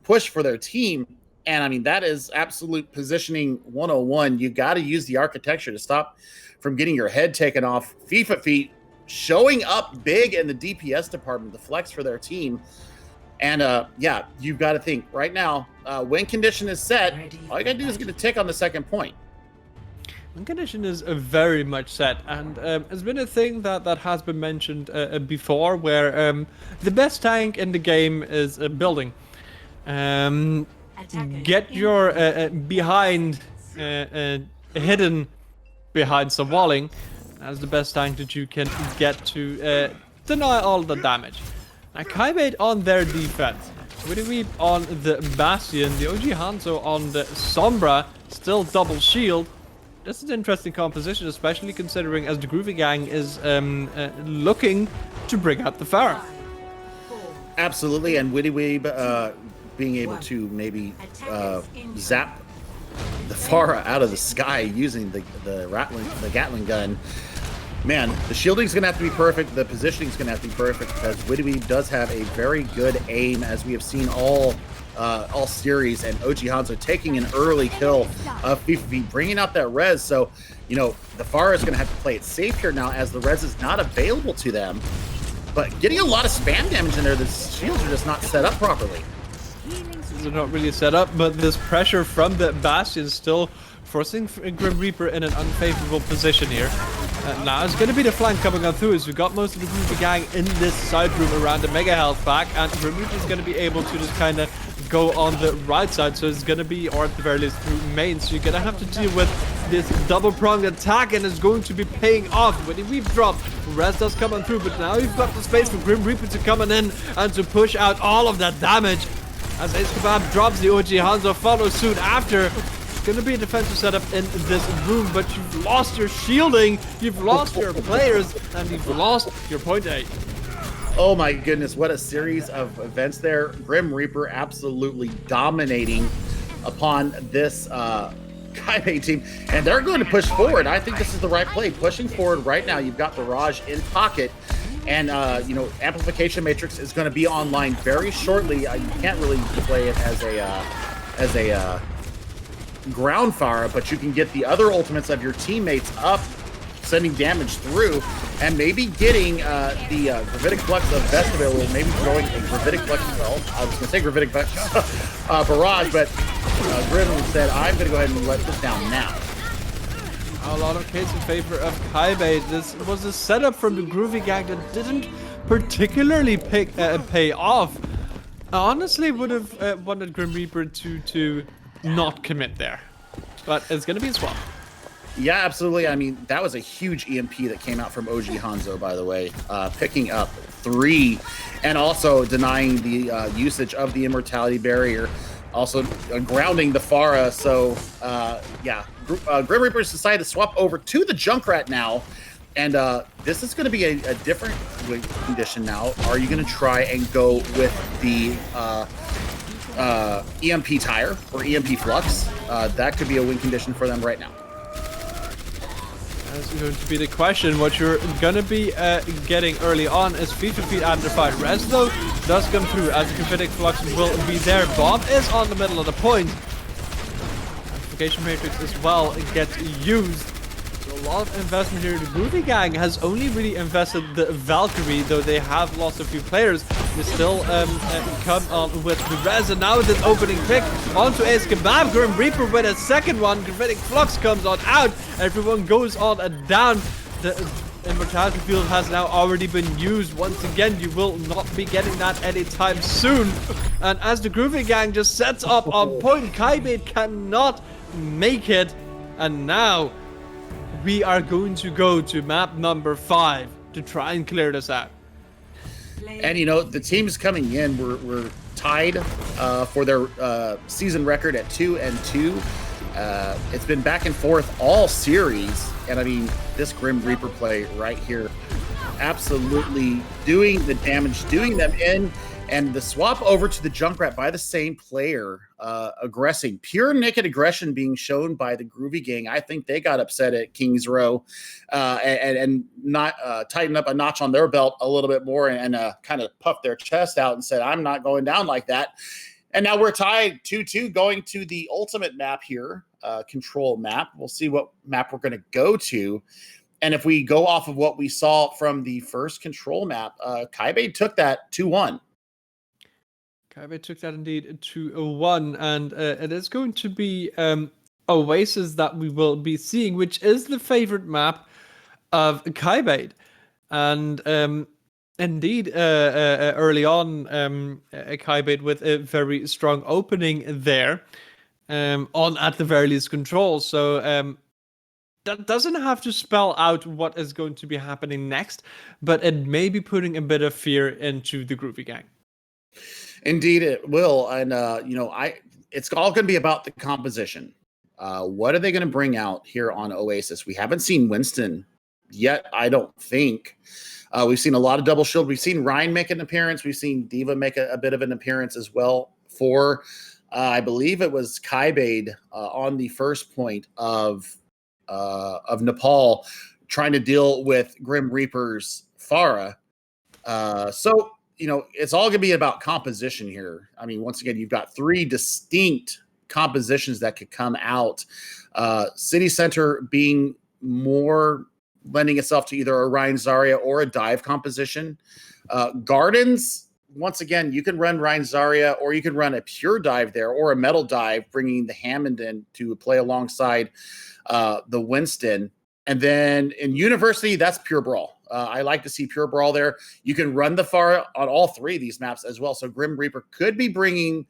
push for their team. And I mean, that is absolute positioning 101. You got to use the architecture to stop from getting your head taken off. FIFA Feet showing up big in the DPS department, the flex for their team. And yeah, you've got to think right now, when condition is set, all you got to do is get a tick on the second point. Win condition is very much set, and it's been a thing that has been mentioned before, where the best tank in the game is building. Get your behind hidden behind some walling as the best tank that you can get to deny all the damage. Now, Kybaid on their defense, Weep on the Bastion, the OG Hanzo on the Sombra, still double shield. This is an interesting composition, especially considering as the Groovy gang is looking to bring out the Pharah. Absolutely, and Weeb being able to maybe zap the Pharah out of the sky using the Gatling gun. Man, the shielding's gonna have to be perfect. The positioning's gonna have to be perfect because Weeb does have a very good aim, as we have seen all series, and OG Hanzo taking an early kill of Fifi, bringing out that res. So, you know, the Pharah is gonna have to play it safe here now, as the res is not available to them. But getting a lot of spam damage in there, the shields are just not set up properly. They're not really set up, but this pressure from the Bastion is still forcing Grim Reaper in an unfavorable position here. Now it's going to be the flank coming on through, as we got most of the Groovy gang in this side room around the Mega Health pack, and Grim Reaper is going to be able to just kind of go on the right side, so it's going to be, or at the very least through main, so you're going to have to deal with this double-pronged attack, and it's going to be paying off. When we've dropped, res does come on through, but now you've got the space for Grim Reaper to come in and to push out all of that damage. As Ace Kebab drops, the OG Hanzo follows soon after. It's going to be a defensive setup in this room, but you've lost your shielding, you've lost your players, and you've lost your point A. Oh my goodness, what a series of events there. Grim Reaper absolutely dominating upon this Kybaid team, and they're going to push forward. I think this is the right play, pushing forward right now. You've got Barrage in pocket. And, you know, Amplification Matrix is going to be online very shortly. You can't really play it as a ground fire, but you can get the other ultimates of your teammates up, sending damage through, and maybe getting the Gravitic Flux of best available, maybe throwing a Gravitic Flux, well, I was going to say Gravitic Flux Barrage, but Grim said, I'm going to go ahead and let this down now. A lot of case in favor of Kybaid. This was a setup from the Groovy gang that didn't particularly pay off. I honestly would have wanted Grim Reaper to not commit there, but it's going to be a swap. Yeah, absolutely. I mean, that was a huge EMP that came out from OG Hanzo, by the way, picking up 3 and also denying the usage of the Immortality Barrier, also grounding the Pharah. So, yeah. Grim Reapers decided to swap over to the Junkrat now, and this is going to be a different win condition now. Are you going to try and go with the EMP Tire or EMP Flux? That could be a win condition for them right now. That's going to be the question. What you're going to be getting early on is feet to feet under fight. Res, though, does come through, as the Gravitic Flux will be there. Bomb is on the middle of the point. Matrix as well gets used. So a lot of investment here. The Groovy gang has only really invested the Valkyrie, though they have lost a few players. They still come on with the res, and now with this opening pick onto Ace Kebab. Grim Reaper with a second one. Gravitic Flux comes on out. Everyone goes on and down. The Immortality Field has now already been used. Once again, you will not be getting that anytime soon. And as the Groovy gang just sets up on point, Kybaid cannot make it, and now we are going to go to map number 5 to try and clear this out. And you know, the teams coming in, we're tied for their season record at 2-2. It's been back and forth all series, and I mean, this Grim Reaper play right here, absolutely doing the damage, doing them in. And the swap over to the Junkrat by the same player, aggressing. Pure naked aggression being shown by the Groovy gang. I think they got upset at Kings Row and not tighten up a notch on their belt a little bit more and kind of puff their chest out and said, I'm not going down like that. And now we're tied 2-2 going to the ultimate map here, control map. We'll see what map we're going to go to. And if we go off of what we saw from the first control map, Kybaid took that 2-1. Kybaid took that indeed 2-1, and it is going to be Oasis that we will be seeing, which is the favorite map of Kybaid. And indeed, early on, Kybaid with a very strong opening there, on at the very least control. So that doesn't have to spell out what is going to be happening next, but it may be putting a bit of fear into the Groovy gang. Indeed, it will. And, it's all going to be about the composition. What are they going to bring out here on Oasis? We haven't seen Winston yet, I don't think. We've seen a lot of double shield. We've seen Ryan make an appearance. We've seen Diva make a bit of an appearance as well for, I believe it was Kybaid on the first point of Nepal trying to deal with Grim Reaper's Pharah. So, it's all going to be about composition here. I mean, once again, you've got 3 distinct compositions that could come out. City Center being more lending itself to either a Ryan Zarya or a dive composition. Gardens, once again, you can run Ryan Zarya or you can run a pure dive there or a metal dive, bringing the Hammond in to play alongside the Winston. And then in University, that's pure brawl. I like to see pure brawl there. You can run the Pharah on all 3 of these maps as well. So Grim Reaper could be bringing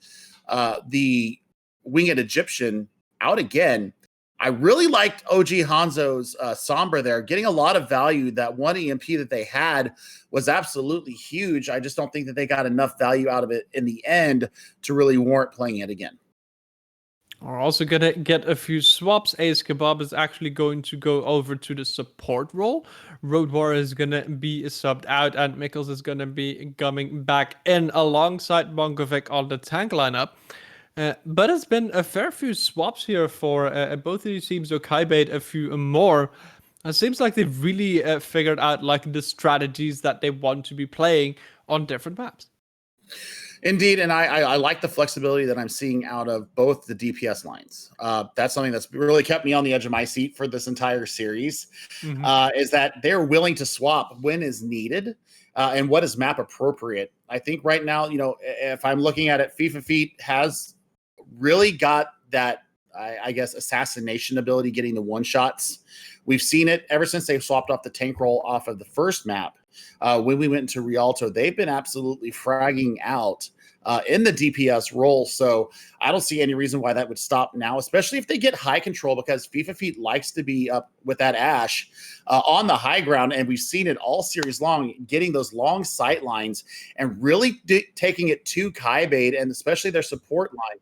the Winged Egyptian out again. I really liked OG Hanzo's Sombra there, getting a lot of value. That one EMP that they had was absolutely huge. I just don't think that they got enough value out of it in the end to really warrant playing it again. We're also going to get a few swaps. Ace Kebab is actually going to go over to the support role. Road Warrior is going to be subbed out, and Mikkels is going to be coming back in alongside Monkovic on the tank lineup. But it's been a fair few swaps here for both of these teams. So Kybaid a few more. It seems like they've really figured out like the strategies that they want to be playing on different maps. Indeed, and I like the flexibility that I'm seeing out of both the DPS lines. That's something that's really kept me on the edge of my seat for this entire series, is that they're willing to swap when is needed and what is map appropriate. I think right now, if I'm looking at it, FIFA Feet has really got that, I guess, assassination ability, getting the one-shots. We've seen it ever since they swapped off the tank roll off of the first map. When we went into Rialto, they've been absolutely fragging out in the DPS role. So I don't see any reason why that would stop now, especially if they get high control, because FIFA Feet likes to be up with that Ash on the high ground. And we've seen it all series long, getting those long sight lines and really taking it to Kybaid and especially their support line.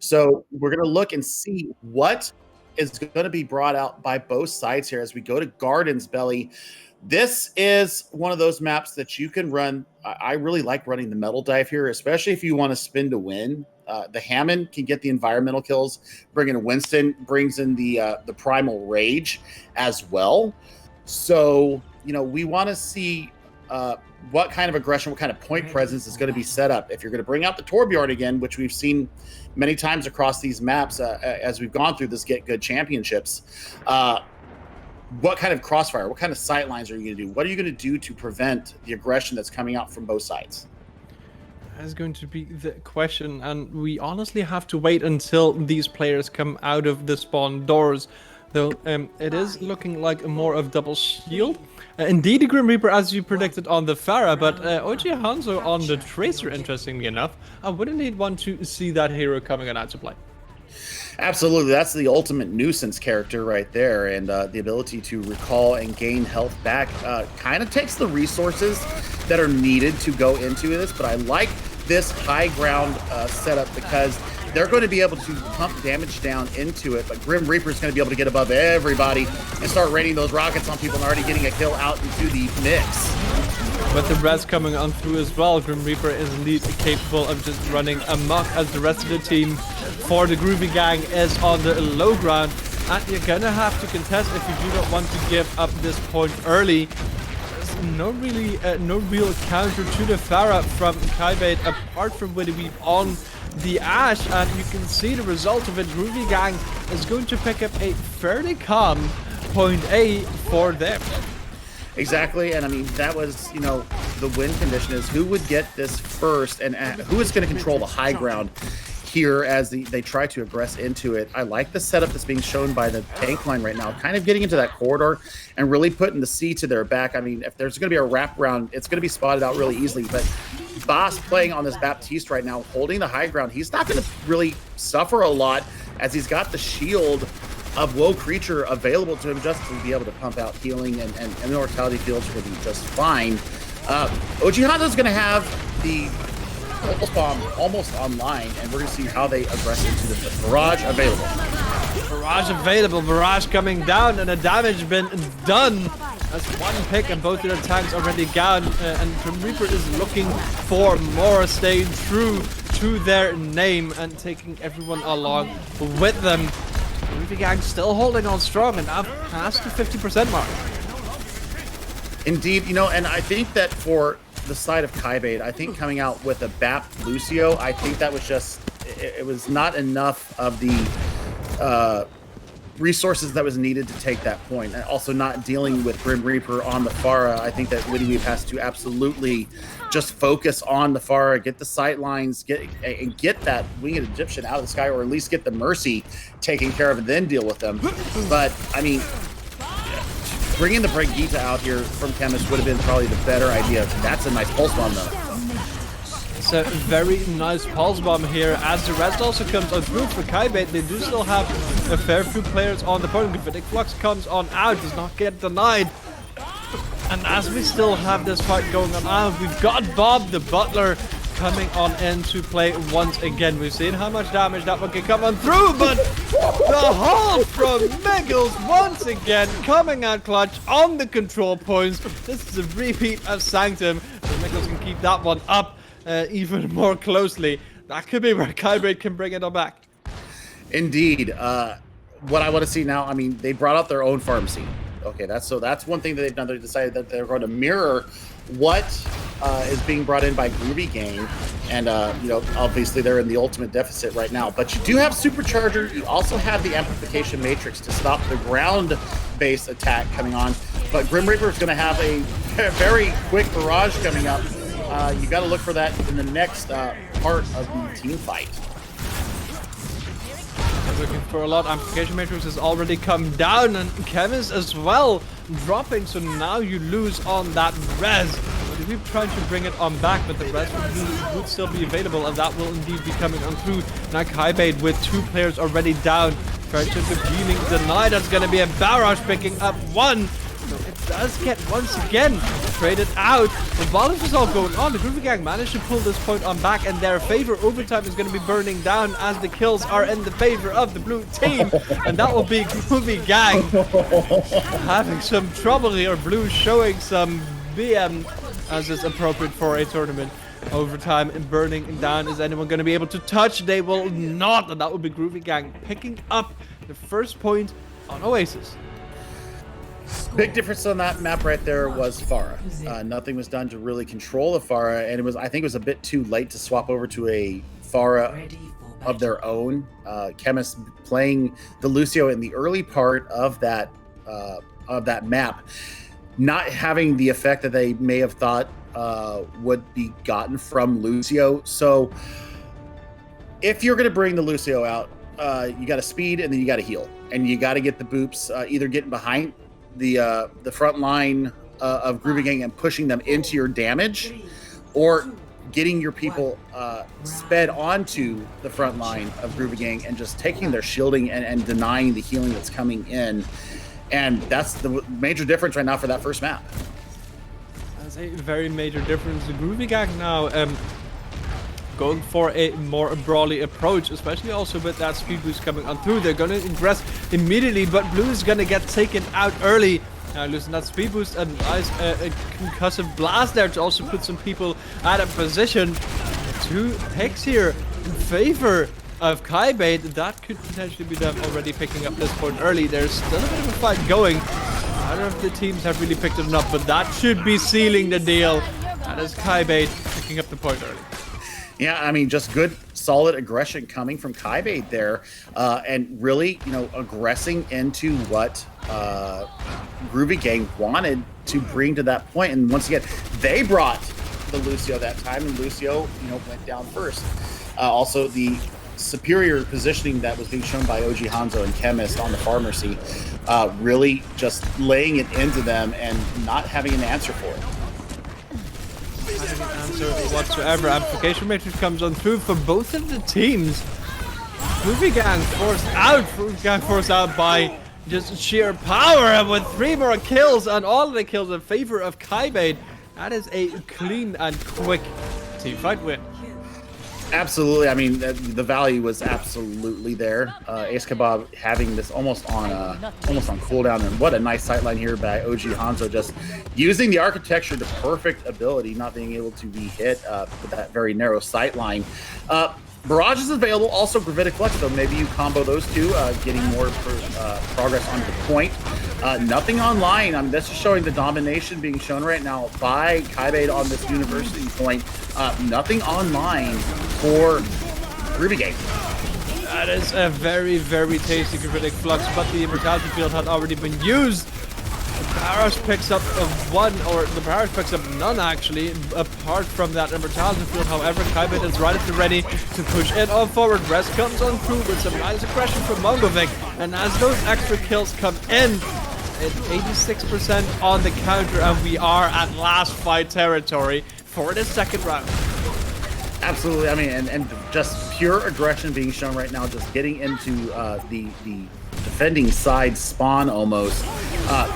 So we're going to look and see what is going to be brought out by both sides here as we go to Gardens Belly. This is one of those maps that you can run. I really like running the metal dive here, especially if you want to spin to win. The Hammond can get the environmental kills. Bringing in Winston brings in the primal rage as well. So, we want to see what kind of aggression, what kind of point presence is going to be set up. If you're going to bring out the Torbjorn again, which we've seen many times across these maps as we've gone through this Get Good championships, what kind of crossfire, what kind of sight lines are you going to do? What are you going to do to prevent the aggression that's coming out from both sides? That is going to be the question, and we honestly have to wait until these players come out of the spawn doors. Though it is looking like more of double shield. Indeed, the Grim Reaper, as you predicted on the Pharah, but OG Hanzo on the Tracer, interestingly enough. I wouldn't need one to see that hero coming out to play. Absolutely, that's the ultimate nuisance character right there, and the ability to recall and gain health back kind of takes the resources that are needed to go into this, but I like this high ground setup because they're going to be able to pump damage down into it, but Grim Reaper is going to be able to get above everybody and start raining those rockets on people and already getting a kill out into the mix. With the res coming on through as well, Grim Reaper is indeed capable of just running amok as the rest of the team for the Groovy gang is on the low ground. And you're gonna have to contest if you do not want to give up this point early. There's no real counter to the Pharah from Kybaid apart from when we on the Ash, and you can see the result of it. Groovy gang is going to pick up a fairly calm point A for them. Exactly, and I mean, that was, the win condition is who would get this first and who is going to control the high ground here as they try to aggress into it. I like the setup that's being shown by the tank line right now, kind of getting into that corridor and really putting the C to their back. I mean, if there's going to be a wraparound, it's going to be spotted out really easily. But Boss playing on this Baptiste right now, holding the high ground, he's not going to really suffer a lot as he's got the shield of Woe Creature available to him just to be able to pump out healing, and Immortality Fields are going to be just fine. Ojihana's going to have the Pulse Bomb almost online, and we're going to see how they aggress into the Barrage available. Barrage coming down, and the damage been done. That's one pick, and both of their tanks already down, and Grim Reaper is looking for more, staying true to their name and taking everyone along with them. Groovy Gang still holding on strong and now past the 50% mark. Indeed, and I think that for the side of Kybaid, I think coming out with a BAP Lucio, I think that was just, it was not enough of the resources that was needed to take that point. And also not dealing with Grim Reaper on the Pharah. I think that Witty Weave has to absolutely just focus on the Pharah, get the sight lines, get that Winged Egyptian out of the sky, or at least get the Mercy taken care of and then deal with them. But, I mean, bringing the Brigitte out here from Chemist would have been probably the better idea. That's a nice pulse bomb, though. It's a very nice pulse bomb here, as the rest also comes on through for Kybaid. They do still have a fair few players on the podium. Gravitic Flux comes on out, does not get denied. And as we still have this fight going on out, we've got Bob the Butler coming on into play once again. We've seen how much damage that one can come on through, but the hold from Miggles once again coming out clutch on the control points. This is a repeat of Sanctum, so Miggles can keep that one up even more closely. That could be where Kybaid can bring it all back. Indeed. What I want to see now, I mean, they brought out their own pharmacy. Okay, that's one thing that they've done. They decided that they're going to mirror what is being brought in by Groovy Gang, and obviously they're in the ultimate deficit right now. But you do have Supercharger. You also have the Amplification Matrix to stop the ground-based attack coming on. But Grim Reaper is going to have a very quick barrage coming up. You got to look for that in the next part of the team fight. Looking for a lot. Amplification Matrix has already come down, and Chemist as well dropping, so now you lose on that res. But if you try to bring it on back, but the res would still be available, and that will indeed be coming on through. Now Kybaid with 2 players already down. Trying to healing denied. That's going to be a barrage picking up 1. So it does get once again traded out. The violence is all going on. The Groovy Gang managed to pull this point on back in their favor. Overtime is going to be burning down as the kills are in the favor of the blue team. And that will be Groovy Gang having some trouble here. Blue showing some BM as is appropriate for a tournament. Overtime and burning down. Is anyone going to be able to touch? They will not. And that will be Groovy Gang picking up the first point on Oasis. Big difference on that map right there was Pharah. Nothing was done to really control the Pharah, and I think it was a bit too late to swap over to a Pharah of their own. Chemist playing the Lucio in the early part of that map, not having the effect that they may have thought would be gotten from Lucio. So if you're going to bring the Lucio out, you got to speed and then you got to heal, and you got to get the boops either getting behind the front line of Groovy Gang and pushing them into your damage, or getting your people sped onto the front line of Groovy Gang and just taking their shielding and denying the healing that's coming in. And that's the major difference right now for that first map. That's a very major difference. The Groovy Gang now going for a more brawly approach, especially also with that speed boost coming on through. They're going to ingress immediately, but Blue is going to get taken out early. Now losing that speed boost and nice concussive blast there to also put some people out of position. 2 picks here in favor of Kybaid. That could potentially be them already picking up this point early. There's still a bit of a fight going. I don't know if the teams have really picked it enough, but that should be sealing the deal. That is Kybaid picking up the point early. Yeah, I mean, just good, solid aggression coming from Kybaid there, and really, aggressing into what Groovy Gang wanted to bring to that point. And once again, they brought the Lucio that time, and Lucio, went down first. Also, the superior positioning that was being shown by OG Hanzo and Chemist on the Pharmacy, really just laying it into them and not having an answer for it. Answer whatsoever. Amplification matrix comes on through for both of the teams. Groovy Gang forced out by just sheer power, and with 3 more kills and all of the kills in favor of Kybaid, that is a clean and quick team fight win. Absolutely. I mean, the value was absolutely there. Ace Kebab having this almost on cooldown, and what a nice sightline here by OG Hanzo, just using the architecture to perfect ability, not being able to be hit with that very narrow sightline. Barrage is available, also Gravitic Flex, so maybe you combo those two, getting more progress onto the point. Nothing online. I mean, this is showing the domination being shown right now by Kybaid on this university point. Nothing online for Groovy Gang. That is a very, very tasty Gravitic Flux, but the Immortality Field had already been used. The Barrage picks up the Barrage picks up none, actually, apart from that Immortality Field. However, Kybaid is right at the ready to push it on forward. Res comes on through with some nice aggression from Mongovic, and as those extra kills come in, it's 86% on the counter, and we are at last fight territory for the second round. Absolutely. I mean, and just pure aggression being shown right now, just getting into the defending side spawn almost.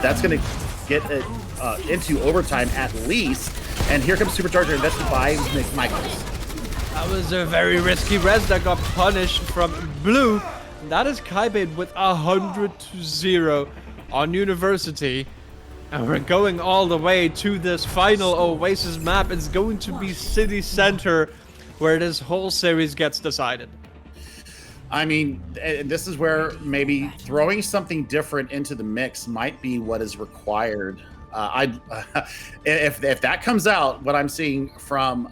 That's going to get it into overtime at least. And here comes Supercharger invested by Michaels. That was a very risky res that got punished from Blue. And that is Kybaid with 100-0 on University. And we're going all the way to this final Oasis map. It's going to be City Center, where this whole series gets decided. I mean, this is where maybe throwing something different into the mix might be what is required. If that comes out, what I'm seeing from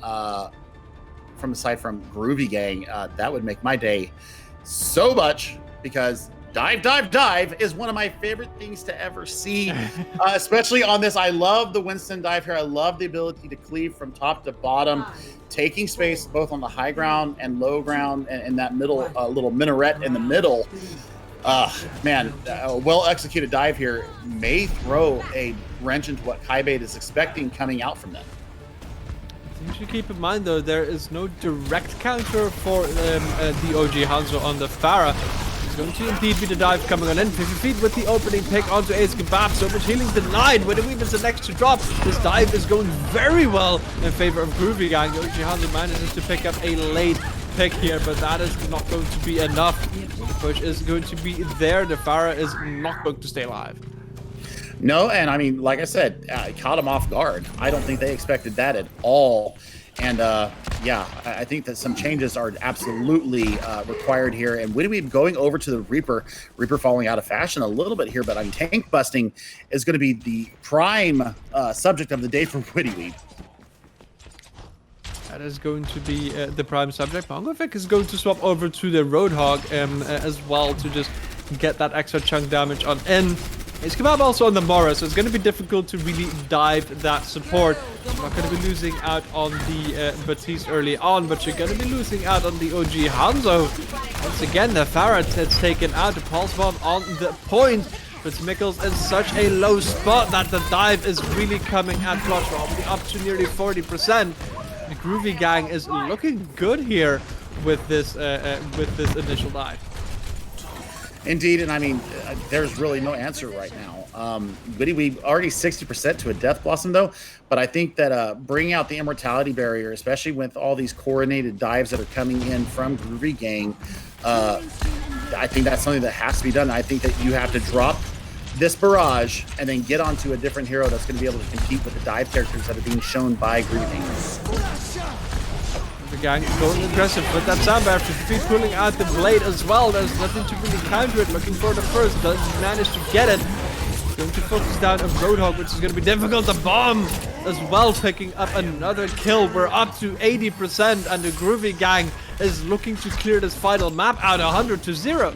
aside from Groovy Gang, that would make my day so much, because dive is one of my favorite things to ever see, especially on this. I love the Winston dive here. I love the ability to cleave from top to bottom, taking space both on the high ground and low ground, and that middle little minaret in the middle. Man, a well-executed dive here may throw a wrench into what Kybaid is expecting coming out from them. You should keep in mind, though, there is no direct counter for the OG Hanzo on the Pharah. It's going to indeed be the dive coming on in. 50 feet with the opening pick onto Ace Kebab. So much healing denied. When it is the next to drop, this dive is going very well in favor of Groovy Gang. OG Hanzo manages to pick up a late pick here, but that is not going to be enough. The push is going to be there. The Pharah is not going to stay alive. No, and I mean, like I said, it caught them off guard. I don't think they expected that at all. And yeah, I think that some changes are absolutely required here. And Wittyweeb going over to the Reaper falling out of fashion a little bit here, but I mean, tank busting is going to be the prime subject of the day for Wittyweeb. That is going to be the prime subject. Mongovic is going to swap over to the Roadhog as well to just get that extra chunk damage on in. Ace Kebab also on the Mora, so it's going to be difficult to really dive that support. You're not going to be losing out on the Batiste early on, but you're going to be losing out on the OG Hanzo. Once again, the Pharah is taken out, the Pulse Bomb on the point. But Mikkels is such a low spot that the dive is really coming at Flush, probably up to nearly 40%. The Groovy Gang is looking good here with this initial dive. Indeed, and I mean, there's really no answer right now. Wittyweeb already 60% to a Death Blossom, though, but I think that bringing out the Immortality Barrier, especially with all these coordinated dives that are coming in from Groovy Gang, I think that's something that has to be done. I think that you have to drop this barrage and then get onto a different hero that's going to be able to compete with the dive characters that are being shown by Groovy. The Gang going aggressive with that soundbar, 50 feet pulling out the blade as well. There's nothing to really counter it. Looking for the first, doesn't manage to get it. Going to focus down a Roadhog, which is going to be difficult. The bomb as well, picking up another kill. We're up to 80%, and the Groovy Gang is looking to clear this final map out 100-0.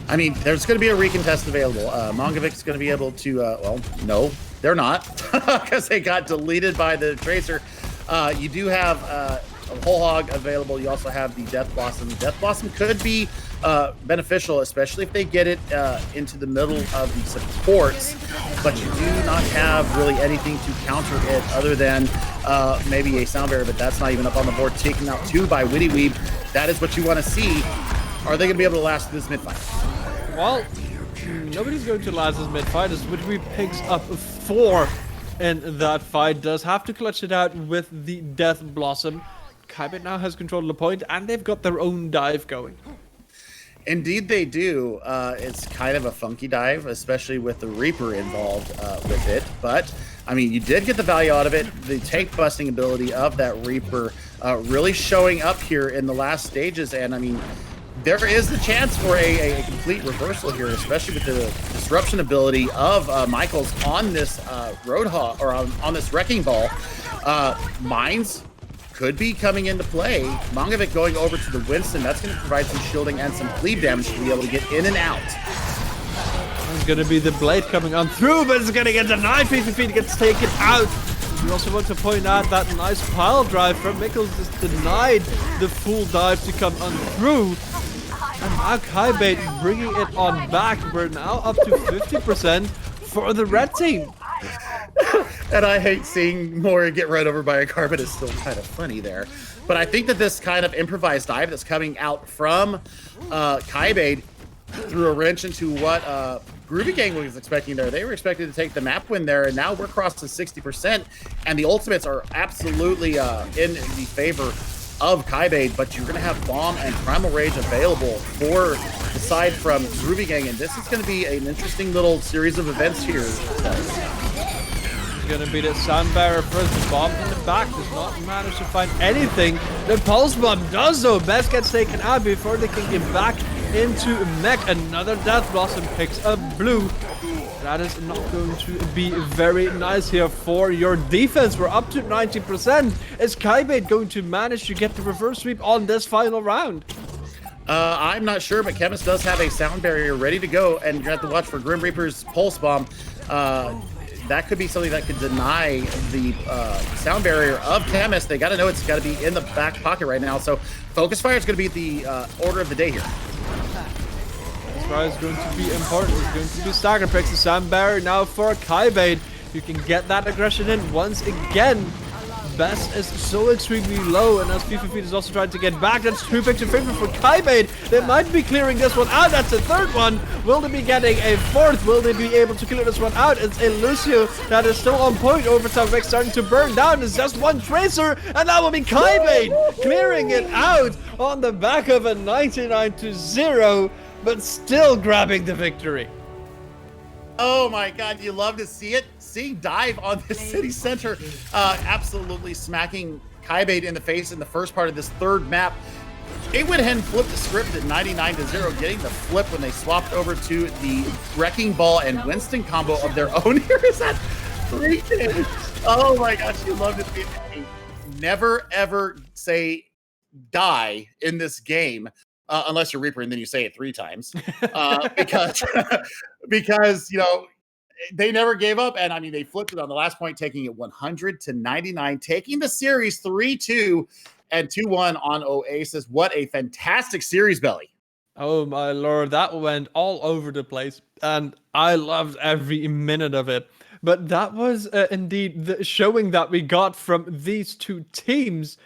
I mean, there's going to be a recontest available. Mongovic's going to be able to, well, no, they're not, because they got deleted by the Tracer. You do have Whole Hog available. You also have the Death Blossom. Death Blossom could be beneficial, especially if they get it into the middle of the supports, but you do not have really anything to counter it other than maybe a Sound Barrier, but that's not even up on the board. Taken out 2 by Witty Weeb. That is what you want to see. Are they going to be able to last this mid-fight? Well, nobody's going to last this mid-fight as Witty Weeb picks up 4 in that fight. Does have to clutch it out with the Death Blossom. Kybaid now has control of the point, and they've got their own dive going. Indeed they do. It's kind of a funky dive, especially with the Reaper involved with it. But, I mean, you did get the value out of it. The tank busting ability of that Reaper really showing up here in the last stages. And, I mean, there is the chance for a complete reversal here, especially with the disruption ability of Michaels on this Roadhog, or on this Wrecking Ball. Mines could be coming into play. Mangovic going over to the Winston. That's going to provide some shielding and some cleave damage to be able to get in and out. It's going to be the Blade coming on through, but it's going to get denied. PvP gets taken out. We also want to point out that nice pile drive from Mikkels just denied the full dive to come on through. And now Kybaid bringing it on back. We're now up to 50% for the red team. And I hate seeing Mori get run over by a car, but it's still kind of funny there. But I think that this kind of improvised dive that's coming out from Kybaid threw a wrench into what Groovy Gang was expecting there. They were expected to take the map win there, and now we're crossing 60%, and the ultimates are absolutely in the favor of Kybaid, but you're going to have Bomb and Primal Rage available for the side from Groovy Gang, and this is going to be an interesting little series of events here. Gonna be the Sound Barrier first. The Bomb in the back does not manage to find anything. The Pulse Bomb does though. Best gets taken out before they can get back into Mech. Another Death Blossom picks up Blue. That is not going to be very nice here for your defense. We're up to 90%. Is Kybaid going to manage to get the reverse sweep on this final round? I'm not sure, but Chemist does have a Sound Barrier ready to go, and you have to watch for Grim Reaper's Pulse Bomb. That could be something that could deny the Sound Barrier of Chemist. They got to know it's got to be in the back pocket right now. So Focus Fire is going to be the order of the day here. Focus Fire is going to be important. It's going to be stagger picks. The Sound Barrier now for Kybaid. You can get that aggression in once again. Best is so extremely low, and as FIFA is also trying to get back, that's 2 picks in favor for Kybaid. They might be clearing this one out. That's the third one. Will they be getting a fourth? Will they be able to clear this one out? It's a Lucio that is still on point. Overtime Rex starting to burn down. It's just one Tracer, and that will be Kybaid clearing it out on the back of a 99-0, but still grabbing the victory. Oh my God, you love to see it. See dive on the city center, absolutely smacking Kybaid in the face in the first part of this third map. They went ahead and flipped the script at 99-0, getting the flip when they swapped over to the Wrecking Ball and Winston combo of their own. Here is that 3 kills. Oh my gosh, you love to see it. Never ever say die in this game. Unless you're Reaper and then you say it 3 times, because you know they never gave up, and I mean they flipped it on the last point, taking it 100-99, taking the series 3-2 and 2-1 on Oasis. What a fantastic series, Belly! Oh my lord, that went all over the place, and I loved every minute of it. But that was indeed the showing that we got from these two teams.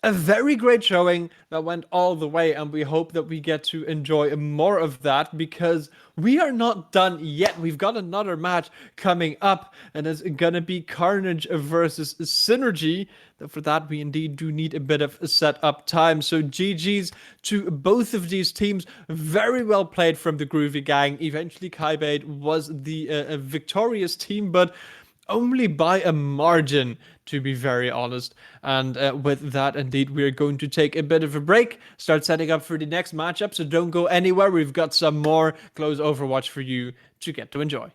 A very great showing that went all the way, and we hope that we get to enjoy more of that, because we are not done yet. We've got another match coming up, and it's gonna be Carnage versus Synergy. For that, we indeed do need a bit of setup time. So GG's to both of these teams. Very well played from the Groovy Gang. Eventually, Kybaid was the victorious team, but only by a margin, to be very honest. And with that, indeed, we're going to take a bit of a break, start setting up for the next matchup, so don't go anywhere. We've got some more close Overwatch for you to get to enjoy.